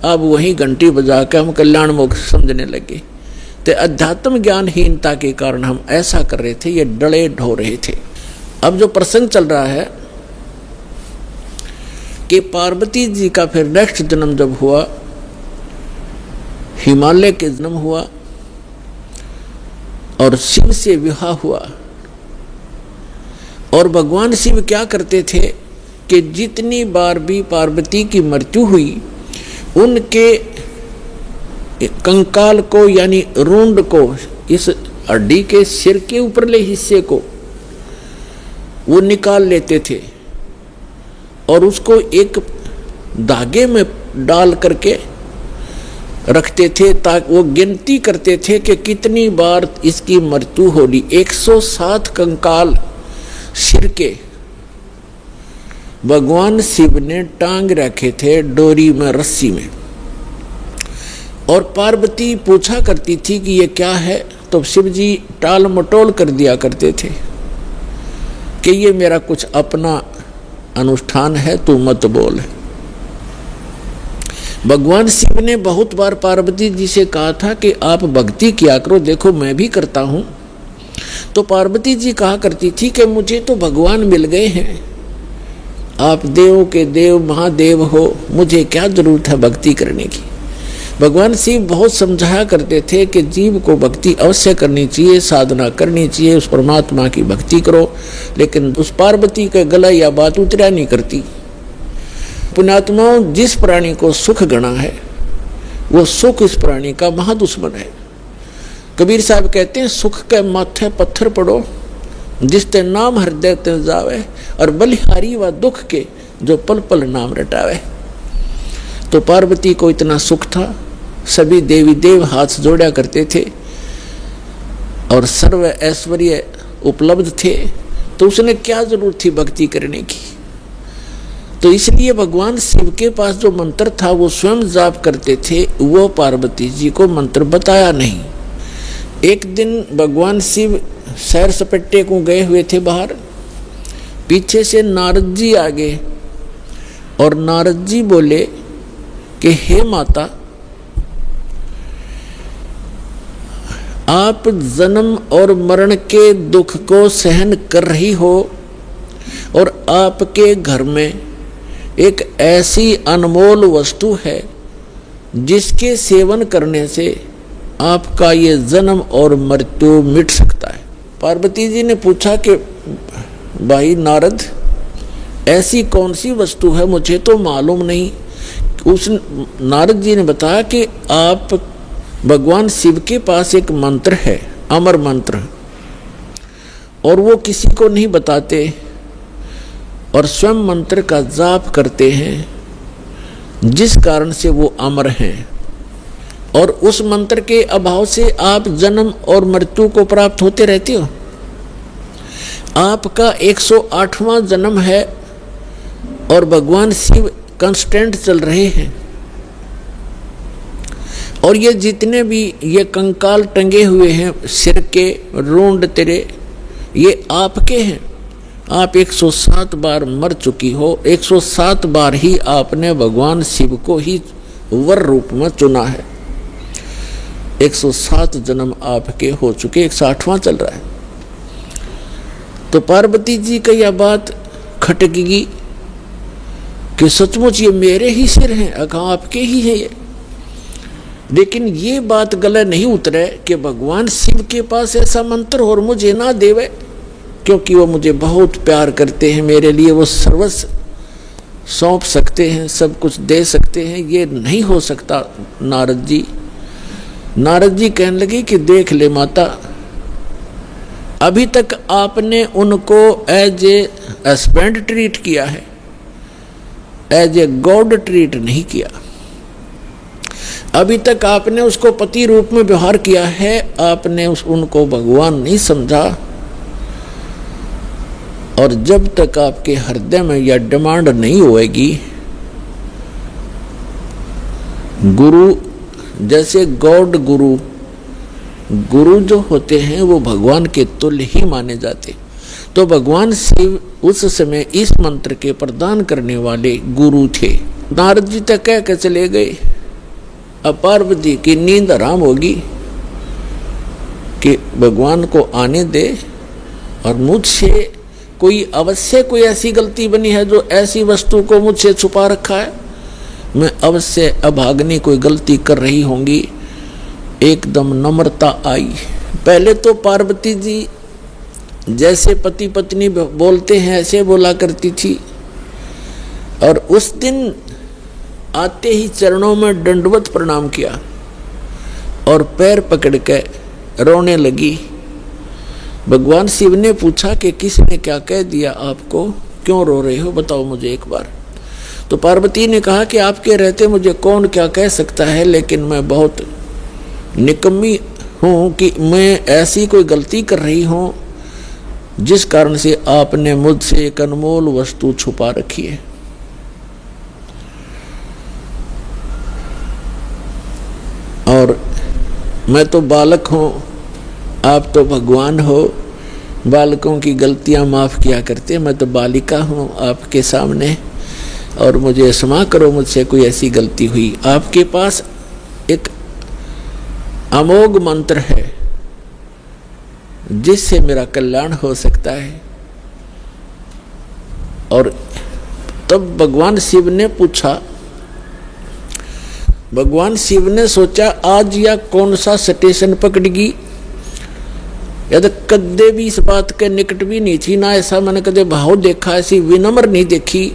अब वही घंटी बजा के हम कल्याण मोक्ष समझने लगे। तो अध्यात्म ज्ञानहीनता के कारण हम ऐसा कर रहे थे, ये डले ढो रहे थे। अब जो प्रसंग चल रहा है कि पार्वती जी का फिर नेक्स्ट जन्म जब हुआ, हिमालय के जन्म हुआ और शिव से विवाह हुआ। और भगवान शिव क्या करते थे कि जितनी बार भी पार्वती की मृत्यु हुई, उनके कंकाल को यानी रूंड को, इस हड्डी के सिर के ऊपरले हिस्से को वो निकाल लेते थे और उसको एक धागे में डाल करके रखते थे, ताकि वो गिनती करते थे कि कितनी बार इसकी मृत्यु होगी। 107 कंकाल सिर के भगवान शिव ने टांग रखे थे डोरी में, रस्सी में। और पार्वती पूछा करती थी कि ये क्या है, तो शिव जी टाल मटोल कर दिया करते थे कि ये मेरा कुछ अपना अनुष्ठान है, तू मत बोल। भगवान शिव ने बहुत बार पार्वती जी से कहा था कि आप भक्ति किया करो, देखो मैं भी करता हूँ। तो पार्वती जी कहा करती थी कि मुझे तो भगवान मिल गए हैं, आप देवों के देव महादेव हो, मुझे क्या जरूरत है भक्ति करने की। भगवान शिव बहुत समझाया करते थे कि जीव को भक्ति अवश्य करनी चाहिए, साधना करनी चाहिए, उस परमात्मा की भक्ति करो। लेकिन उस पार्वती का गला या बात उतरा नहीं करती। पुण्यात्माओं, जिस प्राणी को सुख गणा है वो सुख इस प्राणी का महादुश्मन है। कबीर साहब कहते हैं, सुख के माथे पत्थर पड़ो जिसते नाम हृदय ते जावे, और बलिहारी व दुख के जो पल पल नाम रटावे। तो पार्वती को इतना सुख था, सभी देवी देव हाथ जोड़ा करते थे और सर्व ऐश्वर्य उपलब्ध थे, तो उसने क्या जरूरत थी भक्ति करने की। तो इसलिए भगवान शिव के पास जो मंत्र था वो स्वयं जाप करते थे, वो पार्वती जी को मंत्र बताया नहीं। एक दिन भगवान शिव सैर सपट्टे को गए हुए थे बाहर, पीछे से नारद जी आ गए और नारद जी बोले कि हे माता, आप जन्म और मरण के दुख को सहन कर रही हो और आपके घर में एक ऐसी अनमोल वस्तु है जिसके सेवन करने से आपका ये जन्म और मृत्यु मिट सकता है। पार्वती जी ने पूछा कि भाई नारद, ऐसी कौन सी वस्तु है, मुझे तो मालूम नहीं। उस नारद जी ने बताया कि आप भगवान शिव के पास एक मंत्र है, अमर मंत्र, और वो किसी को नहीं बताते और स्वयं मंत्र का जाप करते हैं, जिस कारण से वो अमर हैं। और उस मंत्र के अभाव से आप जन्म और मृत्यु को प्राप्त होते रहते हो। आपका 108वां जन्म है और भगवान शिव कांस्टेंट चल रहे हैं, और ये जितने भी ये कंकाल टंगे हुए हैं सिर के रोंड तेरे, ये आपके हैं। आप 107 बार मर चुकी हो, 107 बार ही आपने भगवान शिव को ही वर रूप में चुना है। 107 जन्म आपके हो चुके, 108वां चल रहा है। तो पार्वती जी का यह बात खटकेगी कि सचमुच ये मेरे ही सिर हैं, अगर आपके ही हैं ये। लेकिन ये बात गले नहीं उतरे कि भगवान शिव के पास ऐसा मंत्र और मुझे ना देवे, क्योंकि वो मुझे बहुत प्यार करते हैं, मेरे लिए वो सर्वस्व सौंप सकते हैं, सब कुछ दे सकते हैं। ये नहीं हो सकता नारद जी। नारद जी कहने लगे कि देख ले माता, अभी तक आपने उनको एज ए हस्बैंड ट्रीट किया है, एज ए गॉड ट्रीट नहीं किया। अभी तक आपने उसको पति रूप में व्यवहार किया है, आपने उनको भगवान नहीं समझा। और जब तक आपके हृदय में यह डिमांड नहीं होएगी, गुरु जैसे गॉड गुरु जो होते हैं वो भगवान के तुल्य ही माने जाते। तो भगवान शिव उस समय इस मंत्र के प्रदान करने वाले गुरु थे। नारद जी तक कह के चले गए। अब पार्वती की नींद आराम होगी कि भगवान को आने दे, और मुझसे कोई अवश्य कोई ऐसी गलती बनी है जो ऐसी वस्तु को मुझसे छुपा रखा है, मैं अवश्य अभाग्नि कोई गलती कर रही होंगी। एकदम नम्रता आई। पहले तो पार्वती जी जैसे पति पत्नी बोलते हैं ऐसे बोला करती थी, और उस दिन आते ही चरणों में दंडवत प्रणाम किया और पैर पकड़ के रोने लगी। भगवान शिव ने पूछा कि किसने क्या कह दिया आपको, क्यों रो रहे हो, बताओ मुझे एक बार। तो पार्वती ने कहा कि आपके रहते मुझे कौन क्या कह सकता है, लेकिन मैं बहुत निकम्मी हूँ कि मैं ऐसी कोई गलती कर रही हूँ जिस कारण से आपने मुझसे एक अनमोल वस्तु छुपा रखी है। और मैं तो बालक हूँ, आप तो भगवान हो, बालकों की गलतियाँ माफ़ किया करते, मैं तो बालिका हूँ आपके सामने, और मुझे क्षमा करो, मुझसे कोई ऐसी गलती हुई। आपके पास एक अमोघ मंत्र है जिससे मेरा कल्याण हो सकता है। और तब भगवान शिव ने पूछा, भगवान शिव ने सोचा आज या कौन सा स्टेशन पकड़गी, या तो कदे भी इस बात के निकट भी नहीं थी, ना ऐसा मैंने कदे भाव देखा, ऐसी विनम्र नहीं देखी।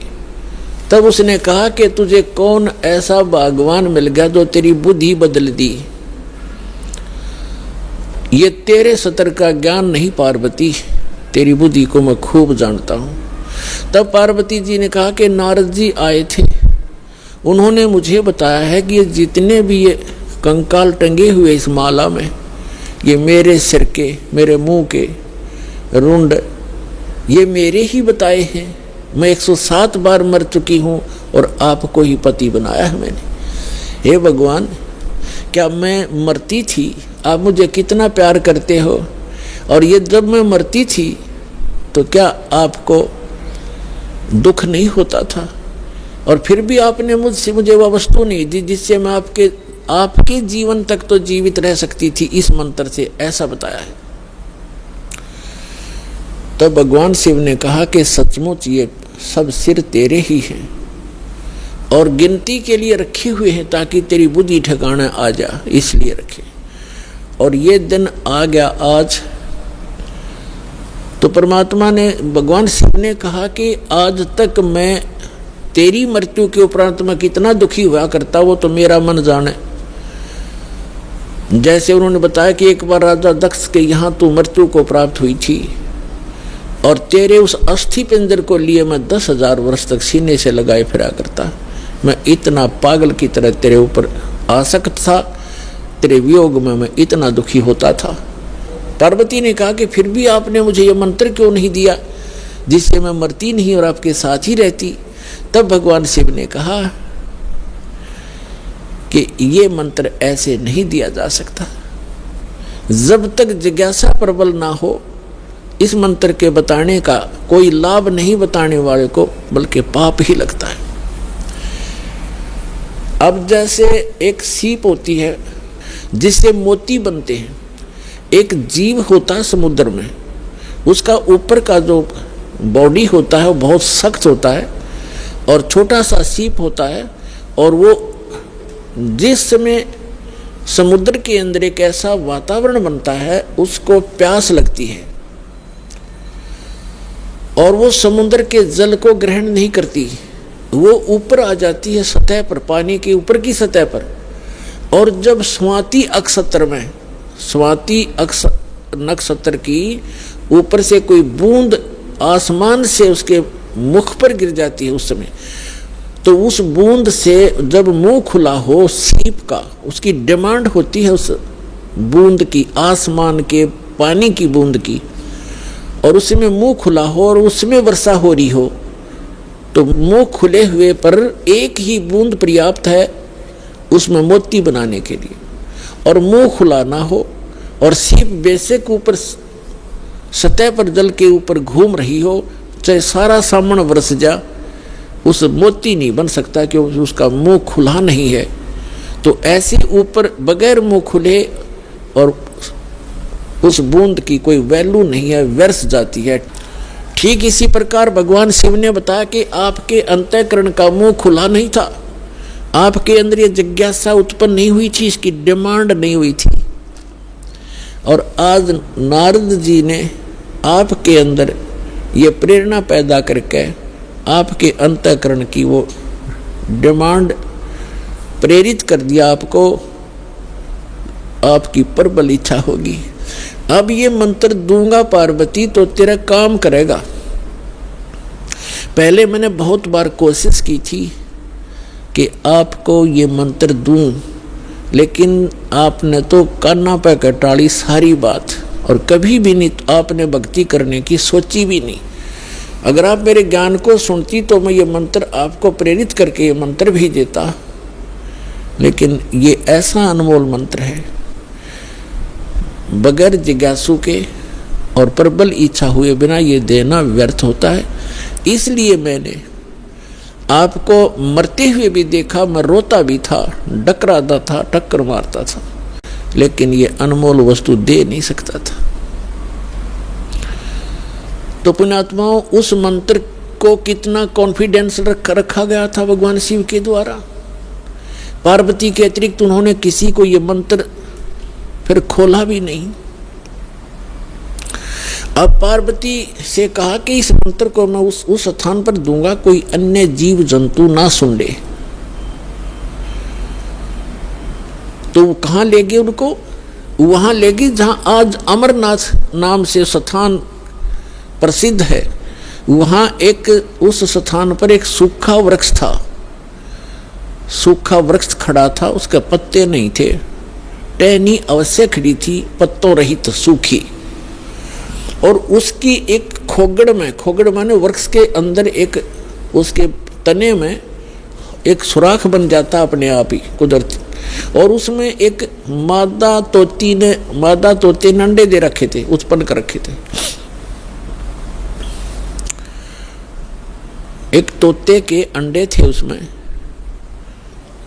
तब उसने कहा कि तुझे कौन ऐसा भगवान मिल गया जो तेरी बुद्धि बदल दी। ये तेरे सतर का ज्ञान नहीं पार्वती, तेरी बुद्धि को मैं खूब जानता हूँ। तब पार्वती जी ने कहा कि नारद जी आए थे, उन्होंने मुझे बताया है कि ये जितने भी ये कंकाल टंगे हुए इस माला में, ये मेरे सिर के, मेरे मुंह के रुंड, ये मेरे ही बताए हैं। मैं 107 बार मर चुकी हूँ और आपको ही पति बनाया है मैंने। हे भगवान, क्या मैं मरती थी आप मुझे कितना प्यार करते हो, और ये जब मैं मरती थी तो क्या आपको दुख नहीं होता था, और फिर भी आपने मुझे वह वस्तु नहीं दी जिससे मैं आपके जीवन तक तो जीवित रह सकती थी, इस मंत्र से, ऐसा बताया है। तो भगवान शिव ने कहा कि सचमुच ये सब सिर तेरे ही हैं और गिनती के लिए रखे हुए हैं ताकि तेरी बुद्धि ठिकाना आ जा, इसलिए रखे। और ये दिन आ गया आज। तो परमात्मा ने, भगवान शिव ने कहा कि आज तक मैं तेरी मृत्यु के उपरांत मैं कितना दुखी हुआ करता, वो तो मेरा मन जाने। जैसे उन्होंने बताया कि एक बार राजा दक्ष के यहाँ तू मृत्यु को प्राप्त हुई थी और तेरे उस अस्थि पिंजर को लिए मैं 10,000 वर्ष तक सीने से लगाए फिरा करता। मैं इतना पागल की तरह तेरे ऊपर आसक्त था, तेरे वियोग में मैं इतना दुखी होता था। पार्वती ने कहा कि फिर भी आपने मुझे ये मंत्र क्यों नहीं दिया जिससे मैं मरती नहीं और आपके साथ ही रहती। तब भगवान शिव ने कहा कि ये मंत्र ऐसे नहीं दिया जा सकता, जब तक जिज्ञासा प्रबल ना हो इस मंत्र के बताने का कोई लाभ नहीं बताने वाले को, बल्कि पाप ही लगता है। अब जैसे एक सीप होती है जिससे मोती बनते हैं, एक जीव होता है समुद्र में, उसका ऊपर का जो बॉडी होता है वो बहुत सख्त होता है और छोटा सा सीप होता है, और वो जिस समय समुद्र के अंदर एक ऐसा वातावरण बनता है उसको प्यास लगती है और वो समुद्र के जल को ग्रहण नहीं करती, वो ऊपर आ जाती है सतह पर, पानी के ऊपर की सतह पर। और जब स्वाति नक्षत्र की ऊपर से कोई बूंद आसमान से उसके मुख पर गिर जाती है उस समय, तो उस बूंद से जब मुंह खुला हो सीप का, उसकी डिमांड होती है उस बूंद की, आसमान के पानी की बूंद की, और उसमें मुंह खुला हो और उसमें वर्षा हो रही हो, तो मुंह खुले हुए पर एक ही बूंद पर्याप्त है उसमें मोती बनाने के लिए। और मुंह खुला ना हो और सीप बेशक ऊपर सतह पर जल के ऊपर घूम रही हो, चाहे सारा सामन बरस जा, उस मोती नहीं बन सकता क्योंकि उसका मुंह खुला नहीं है। तो ऐसे ऊपर बगैर मुंह खुले और उस बूंद की कोई वैल्यू नहीं है, व्यर्थ जाती है। ठीक इसी प्रकार भगवान शिव ने बताया कि आपके अंतःकरण का मुंह खुला नहीं था, आपके अंदर ये जिज्ञासा उत्पन्न नहीं हुई थी, इसकी डिमांड नहीं हुई थी। और आज नारद जी ने आपके अंदर ये प्रेरणा पैदा करके आपके अंतःकरण की वो डिमांड प्रेरित कर दिया, आपको आपकी प्रबल इच्छा होगी। अब ये मंत्र दूंगा पार्वती तो तेरा काम करेगा। पहले मैंने बहुत बार कोशिश की थी कि आपको ये मंत्र दूं, लेकिन आपने तो कान्ना पे कटाली सारी बात, और कभी भी नहीं आपने भक्ति करने की सोची भी नहीं। अगर आप मेरे ज्ञान को सुनती तो मैं ये मंत्र आपको प्रेरित करके ये मंत्र भी देता, लेकिन ये ऐसा अनमोल मंत्र है, बगैर जिज्ञासु के और प्रबल इच्छा हुए बिना ये देना व्यर्थ होता है। इसलिए मैंने आपको मरते हुए भी देखा, मैं रोता भी था, डकराता था, टक्कर मारता था, लेकिन ये अनमोल वस्तु दे नहीं सकता था। तो पुण्यात्माओं, उस मंत्र को कितना कॉन्फिडेंस रखा गया था भगवान शिव के द्वारा। पार्वती के अतिरिक्त उन्होंने किसी को ये मंत्र फिर खोला भी नहीं। अब पार्वती से कहा कि इस मंत्र को मैं उस स्थान पर दूंगा, कोई अन्य जीव जंतु ना सुन ले। तो वो कहाँ ले गए उनको? वहां ले गई जहां आज अमरनाथ नाम से स्थान प्रसिद्ध है, वहाँ एक उस स्थान पर एक सूखा वृक्ष था, सूखा वृक्ष खड़ा था, उसके पत्ते नहीं थे, टहनी अवश्य खड़ी थी, पत्तों रहित सूखी, और उसकी एक खोगड़ माने वृक्ष के अंदर एक उसके तने में एक सुराख बन जाता अपने आप ही कुदरती, और उसमें एक मादा तोते ने अंडे दे रखे थे, उत्पन्न कर रखे थे। एक तोते के अंडे थे उसमें,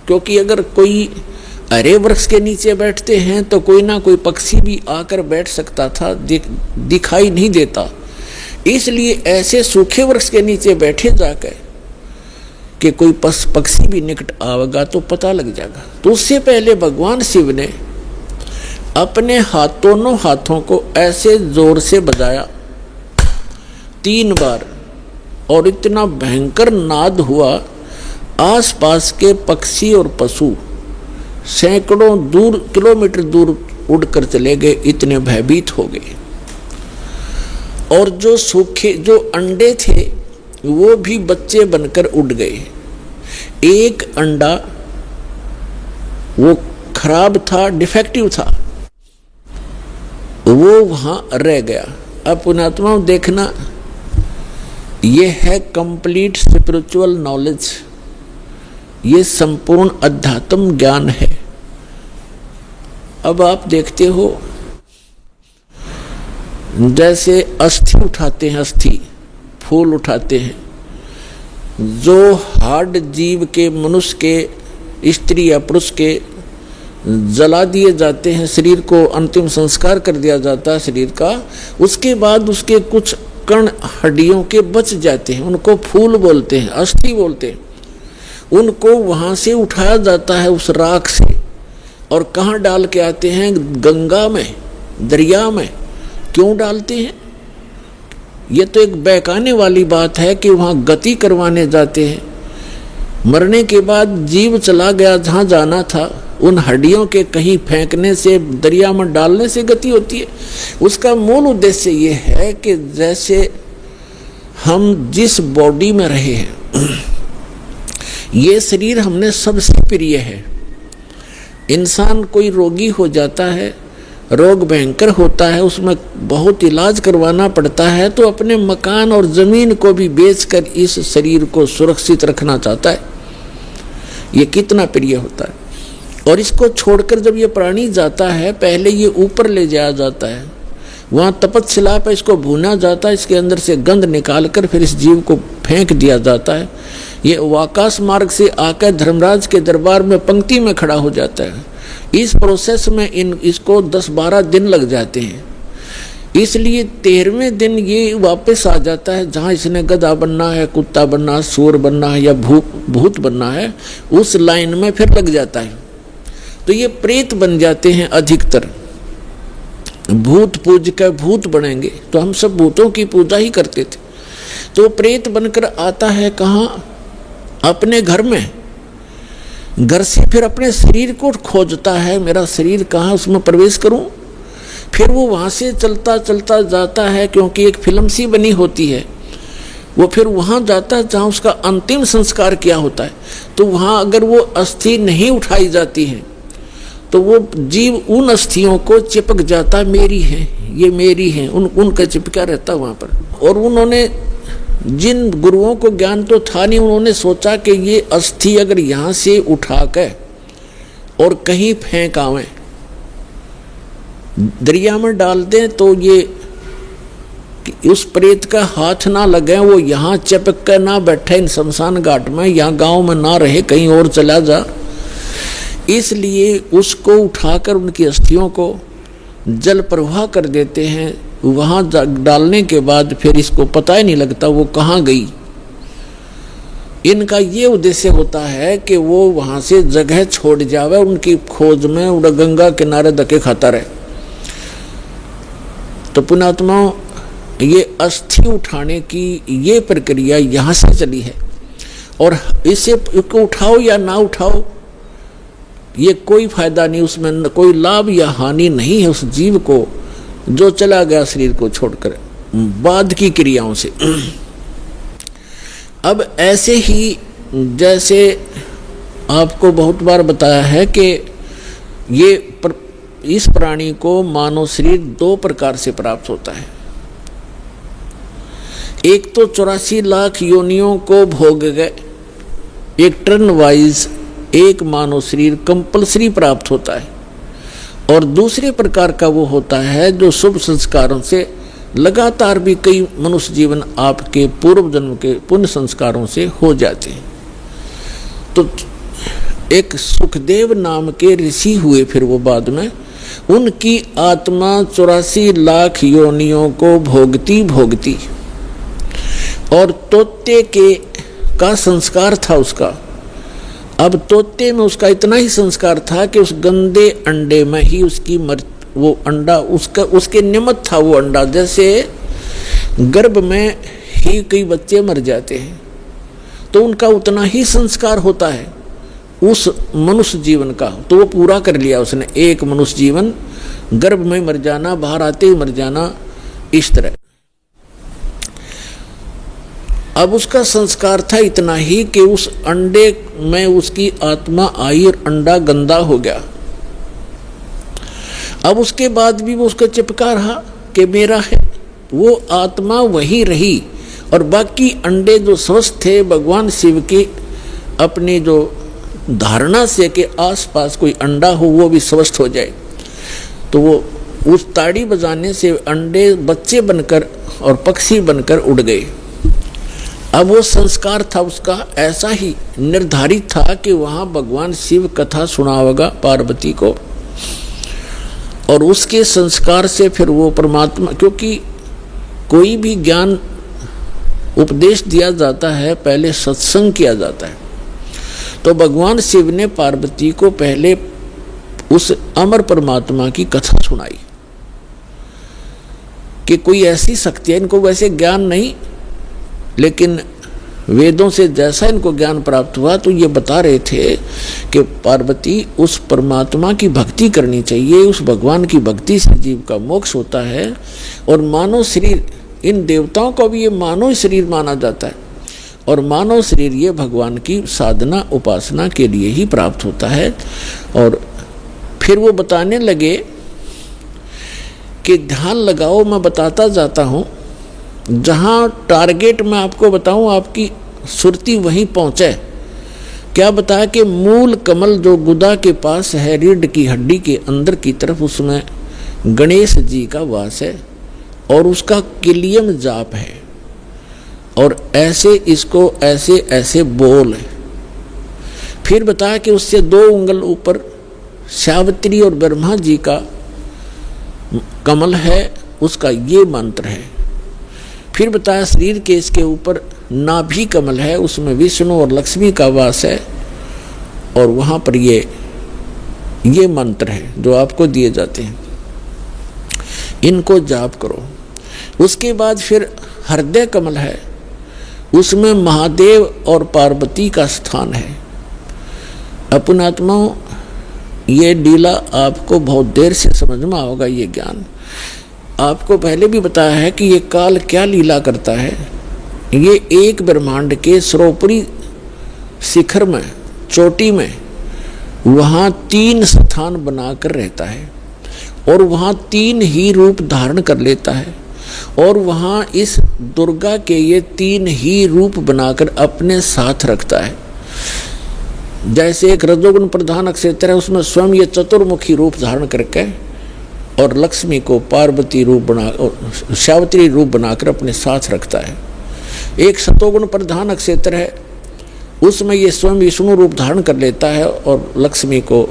क्योंकि अगर कोई हरे वृक्ष के नीचे बैठते हैं तो कोई ना कोई पक्षी भी आकर बैठ सकता था, दिखाई नहीं देता, इसलिए ऐसे सूखे वृक्ष के नीचे बैठे जाकर कि कोई पक्षी भी निकट आवेगा तो पता लग जाएगा। तो उससे पहले भगवान शिव ने अपने दोनों हाथों को ऐसे जोर से बजाया 3 बार, और इतना भयंकर नाद हुआ, आसपास के पक्षी और पशु सैकड़ों किलोमीटर दूर उड़कर चले गए, इतने भयभीत हो गए। और जो अंडे थे वो भी बच्चे बनकर उड़ गए। एक अंडा वो खराब था, डिफेक्टिव था, वो वहां रह गया। अब पुण्यात्मा देखना, ये है कंप्लीट स्पिरिचुअल नॉलेज, ये संपूर्ण अध्यात्म ज्ञान है। अब आप देखते हो जैसे अस्थि उठाते हैं, अस्थि फूल उठाते हैं, जो हार्ड जीव के, मनुष्य के, स्त्री या पुरुष के जला दिए जाते हैं, शरीर को अंतिम संस्कार कर दिया जाता है शरीर का, उसके बाद उसके कुछ कण हड्डियों के बच जाते हैं, उनको फूल बोलते हैं, अस्थि बोलते हैं। उनको वहां से उठाया जाता है उस राख से, और कहाँ डाल के आते हैं? गंगा में, दरिया में। क्यों डालते हैं? ये तो एक बहकाने वाली बात है कि वहाँ गति करवाने जाते हैं। मरने के बाद जीव चला गया जहाँ जाना था, उन हड्डियों के कहीं फेंकने से, दरिया में डालने से गति होती है। उसका मूल उद्देश्य ये है कि जैसे हम जिस बॉडी में रहे हैं, ये शरीर हमने सबसे प्रिय है। इंसान कोई रोगी हो जाता है, रोग भयंकर होता है, उसमें बहुत इलाज करवाना पड़ता है, तो अपने मकान और जमीन को भी बेचकर इस शरीर को सुरक्षित रखना चाहता है। ये कितना प्रिय होता है। और इसको छोड़कर जब ये प्राणी जाता है, पहले ये ऊपर ले जाया जाता है, वहाँ तपस्या पर इसको भूना जाता है, इसके अंदर से गंध निकालकर फिर इस जीव को फेंक दिया जाता है। ये आकाश मार्ग से आकर धर्मराज के दरबार में पंक्ति में खड़ा हो जाता है। इस प्रोसेस में इसको 10-12 दिन लग जाते हैं, इसलिए 13वें दिन ये वापस आ जाता है जहाँ इसने गधा बनना है, कुत्ता बनना है, सूअर बनना है या भूत बनना है, उस लाइन में फिर लग जाता है। तो ये प्रेत बन जाते हैं अधिकतर। भूत पूज कर भूत बनेंगे, तो हम सब भूतों की पूजा ही करते थे। तो प्रेत बनकर आता है कहाँ? अपने घर में। घर से फिर अपने शरीर को खोजता है, मेरा शरीर कहाँ, उसमें प्रवेश करूं। फिर वो वहाँ से चलता चलता जाता है, क्योंकि एक फिल्म सी बनी होती है, वो फिर वहाँ जाता है जहाँ उसका अंतिम संस्कार किया होता है। तो वहाँ अगर वो अस्थि नहीं उठाई जाती है तो वो जीव उन अस्थियों को चिपक जाता, मेरी है, ये मेरी है, उनका चिपका रहता वहाँ पर। और उन्होंने, जिन गुरुओं को ज्ञान तो था नहीं, उन्होंने सोचा कि ये अस्थि अगर यहाँ से उठा कर और कहीं फेंक आवें, दरिया में डाल दें, तो ये उस प्रेत का हाथ ना लगे, वो यहाँ चिपक कर ना बैठे इन शमशान घाट में, यहाँ गांव में ना रहे, कहीं और चला जा। इसलिए उसको उठाकर उनकी अस्थियों को जल प्रवाह कर देते हैं। वहाँ डालने के बाद फिर इसको पता ही नहीं लगता वो कहाँ गई। इनका ये उद्देश्य होता है कि वो वहाँ से जगह छोड़ जावे, उनकी खोज में उड़ा गंगा किनारे धक्के खाता रहे। तो पुण्यात्माओं, ये अस्थि उठाने की ये प्रक्रिया यहाँ से चली है। और इसे उठाओ या ना उठाओ, ये कोई फायदा नहीं, उसमें कोई लाभ या हानि नहीं है उस जीव को जो चला गया शरीर को छोड़कर। बाद की क्रियाओं से। अब ऐसे ही जैसे आपको बहुत बार बताया है कि इस प्राणी को मानव शरीर 2 प्रकार से प्राप्त होता है। एक तो 84 लाख योनियों को भोग गए, एक टर्न वाइज एक मानव शरीर कंपल्सरी प्राप्त होता है, और दूसरे प्रकार का वो होता है जो शुभ संस्कारों से लगातार भी कई मनुष्य जीवन आपके पूर्व जन्म के पुण्य संस्कारों से हो जाते हैं। तो एक सुखदेव नाम के ऋषि हुए, फिर वो बाद में उनकी आत्मा 84 लाख योनियों को भोगती भोगती, और तोते का संस्कार था उसका। अब तोते में उसका इतना ही संस्कार था कि उस गंदे अंडे में ही उसकी वो अंडा उसके निमित्त था वो अंडा। जैसे गर्भ में ही कई बच्चे मर जाते हैं तो उनका उतना ही संस्कार होता है उस मनुष्य जीवन का, तो वो पूरा कर लिया उसने। एक मनुष्य जीवन गर्भ में मर जाना, बाहर आते ही मर जाना, इस तरह। अब उसका संस्कार था इतना ही कि उस अंडे में उसकी आत्मा आई और अंडा गंदा हो गया। अब उसके बाद भी वो उसका चिपका रहा कि मेरा है, वो आत्मा वही रही, और बाकी अंडे जो स्वस्थ थे भगवान शिव की अपनी जो धारणा से कि आसपास कोई अंडा हो वो भी स्वस्थ हो जाए, तो वो उस ताड़ी बजाने से अंडे बच्चे बनकर और पक्षी बनकर उड़ गए। अब वो संस्कार था उसका ऐसा ही निर्धारित था कि वहाँ भगवान शिव कथा सुनावेगा पार्वती को, और उसके संस्कार से फिर वो परमात्मा, क्योंकि कोई भी ज्ञान उपदेश दिया जाता है पहले सत्संग किया जाता है। तो भगवान शिव ने पार्वती को पहले उस अमर परमात्मा की कथा सुनाई कि कोई ऐसी शक्ति है, इनको वैसे ज्ञान नहीं, लेकिन वेदों से जैसा इनको ज्ञान प्राप्त हुआ तो ये बता रहे थे कि पार्वती उस परमात्मा की भक्ति करनी चाहिए, उस भगवान की भक्ति से जीव का मोक्ष होता है। और मानव शरीर, इन देवताओं को भी ये मानव शरीर माना जाता है, और मानव शरीर ये भगवान की साधना उपासना के लिए ही प्राप्त होता है। और फिर वो बताने लगे कि ध्यान लगाओ, मैं बताता जाता हूँ, जहाँ टारगेट मैं आपको बताऊं आपकी सुरती वहीं पहुँचे। क्या बताया कि मूल कमल जो गुदा के पास है, रीढ़ की हड्डी के अंदर की तरफ, उसमें गणेश जी का वास है और उसका किलियम जाप है, और ऐसे इसको ऐसे ऐसे बोल है। फिर बताया कि उससे 2 उंगल ऊपर सावित्री और ब्रह्मा जी का कमल है, उसका ये मंत्र है। फिर बताया शरीर के इसके ऊपर नाभि कमल है, उसमें विष्णु और लक्ष्मी का वास है, और वहाँ पर ये मंत्र है जो आपको दिए जाते हैं, इनको जाप करो। उसके बाद फिर हृदय कमल है, उसमें महादेव और पार्वती का स्थान है। अपनात्माओं, ये लीला आपको बहुत देर से समझ में आओगा। ये ज्ञान आपको पहले भी बताया है कि ये काल क्या लीला करता है। ये एक ब्रह्मांड के सर्वोपरि शिखर में, चोटी में, वहाँ 3 स्थान बनाकर रहता है, और वहाँ 3 ही रूप धारण कर लेता है, और वहाँ इस दुर्गा के ये 3 ही रूप बनाकर अपने साथ रखता है। जैसे एक रजोगुण प्रधान क्षेत्र है, उसमें स्वयं ये चतुर्मुखी रूप धारण करके और लक्ष्मी को पार्वती रूप बना और सावित्री रूप बनाकर अपने साथ रखता है। एक सतोगुण प्रधान क्षेत्र है, उसमें ये स्वयं विष्णु रूप धारण कर लेता है और लक्ष्मी को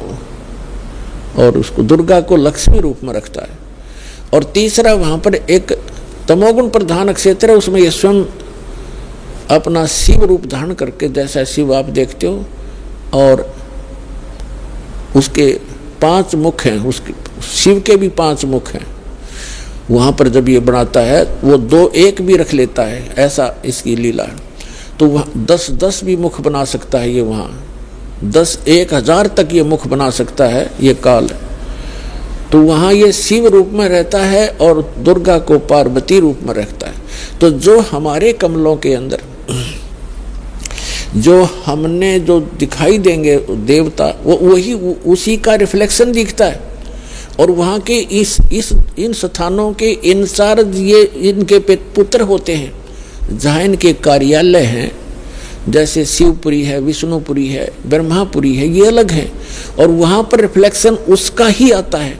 और उसको दुर्गा को लक्ष्मी रूप में रखता है। और तीसरा वहाँ पर एक तमोगुण प्रधान क्षेत्र है, उसमें ये स्वयं अपना शिव रूप धारण करके, जैसा शिव आप देखते हो, और उसके 5 मुख हैं, उसके शिव के भी 5 मुख हैं। वहाँ पर जब ये बनाता है वो 2-1 भी रख लेता है, ऐसा इसकी लीला है। तो वह 10-10 भी मुख बना सकता है ये, वहाँ 10-1000 तक ये मुख बना सकता है ये काल। तो वहाँ ये शिव रूप में रहता है और दुर्गा को पार्वती रूप में रखता है। तो जो हमारे कमलों के अंदर जो हमने जो दिखाई देंगे देवता, वो वही उसी का रिफ्लेक्शन दिखता है। और वहाँ के इन स्थानों के इंचार्ज ये इनके पुत्र होते हैं, जहाँ इनके कार्यालय हैं, जैसे शिवपुरी है, विष्णुपुरी है, ब्रह्मापुरी है, ये अलग है। और वहाँ पर रिफ्लेक्शन उसका ही आता है।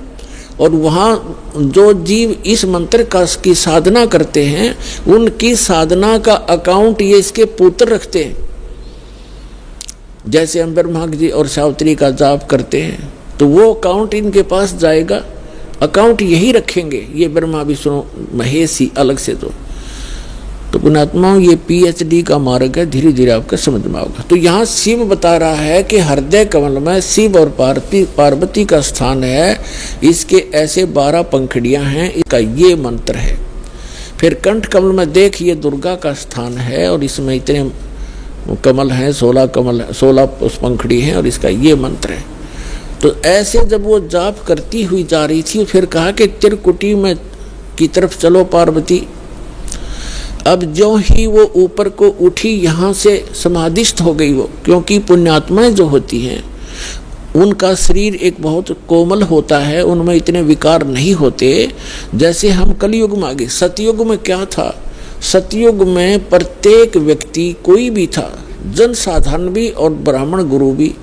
और वहाँ जो जीव इस मंत्र की साधना करते हैं, उनकी साधना का अकाउंट ये इसके पुत्र रखते हैं। जैसे हम ब्रह्मा जी और सावित्री का जाप करते हैं, तो वो अकाउंट इनके पास जाएगा, अकाउंट यही रखेंगे, ये ब्रह्मा विष्णु महेश ही अलग से। तो पुण्यात्माओं, ये PhD का मार्ग है, धीरे धीरे आपका समझ में आएगा। तो यहाँ शिव बता रहा है कि हृदय कमल में शिव और पार्वती का स्थान है, इसके ऐसे 12 पंखुड़ियाँ हैं, इसका ये मंत्र है। फिर कंठ कमल में देखिए दुर्गा का स्थान है, और इसमें इतने कमल हैं, 16 पंखुड़ी हैं, और इसका ये मंत्र है। तो ऐसे जब वो जाप करती हुई जा रही थी, फिर कहा कि त्रिकुटी में की तरफ चलो पार्वती। अब जो ही वो ऊपर को उठी, यहाँ से समाधिस्थ हो गई वो, क्योंकि पुण्यात्माएं जो होती हैं उनका शरीर एक बहुत कोमल होता है, उनमें इतने विकार नहीं होते जैसे हम कलयुग में आ गए। सतयुग में क्या था? सतयुग में प्रत्येक व्यक्ति कोई भी था, जन साधारण भी और ब्राह्मण गुरु भी,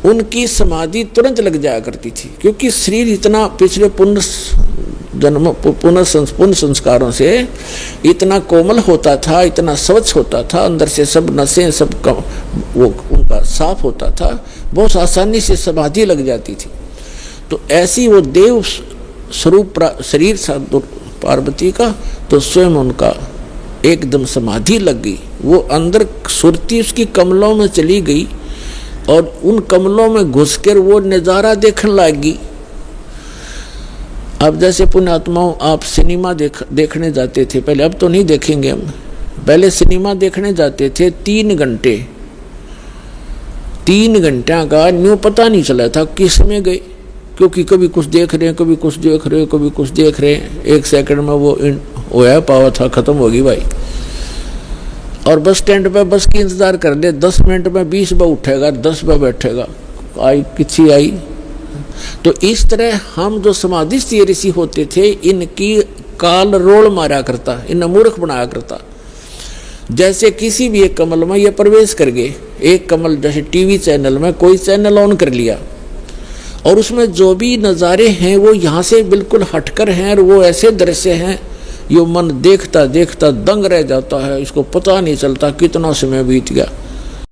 उनकी समाधि तुरंत लग जाया करती थी, क्योंकि शरीर इतना पिछले पुण्य संस्कारों से इतना कोमल होता था, इतना स्वच्छ होता था, अंदर से सब नसें सब वो उनका साफ होता था, बहुत आसानी से समाधि लग जाती थी। तो ऐसी वो देव स्वरूप शरीर था पार्वती का, तो स्वयं उनका एकदम समाधि लग गई। वो अंदर सुरती उसकी कमलों में चली गई, और उन कमलों में घुसकर वो नज़ारा देखने लगी। अब जैसे पुण्यात्माओं, आप सिनेमा देखने जाते थे पहले, अब तो नहीं देखेंगे हम, पहले सिनेमा देखने जाते थे 3 घंटे, 3 घंटा का न्यू पता नहीं चला था किस में गए, क्योंकि कभी कुछ देख रहे हैं, कभी कुछ देख रहे हैं, कभी कुछ देख रहे हैं। 1 सेकंड में वो होया पावा था, खत्म होगी भाई। और बस स्टैंड पे बस की इंतजार कर ले, 10 मिनट में 20 बार उठेगा, 10 बार बैठेगा, आई किसी आई। तो इस तरह हम जो समाधिस्थ ऋषि होते थे, इनकी काल रोल मारा करता, इन्हें मूर्ख बनाया करता। जैसे किसी भी एक कमल में ये प्रवेश कर गए, एक कमल जैसे टीवी चैनल में कोई चैनल ऑन कर लिया, और उसमें जो भी नज़ारे हैं वो यहाँ से बिल्कुल हटकर हैं, और वो ऐसे दृश्य हैं यो मन देखता देखता दंग रह जाता है, इसको पता नहीं चलता कितना समय बीत गया।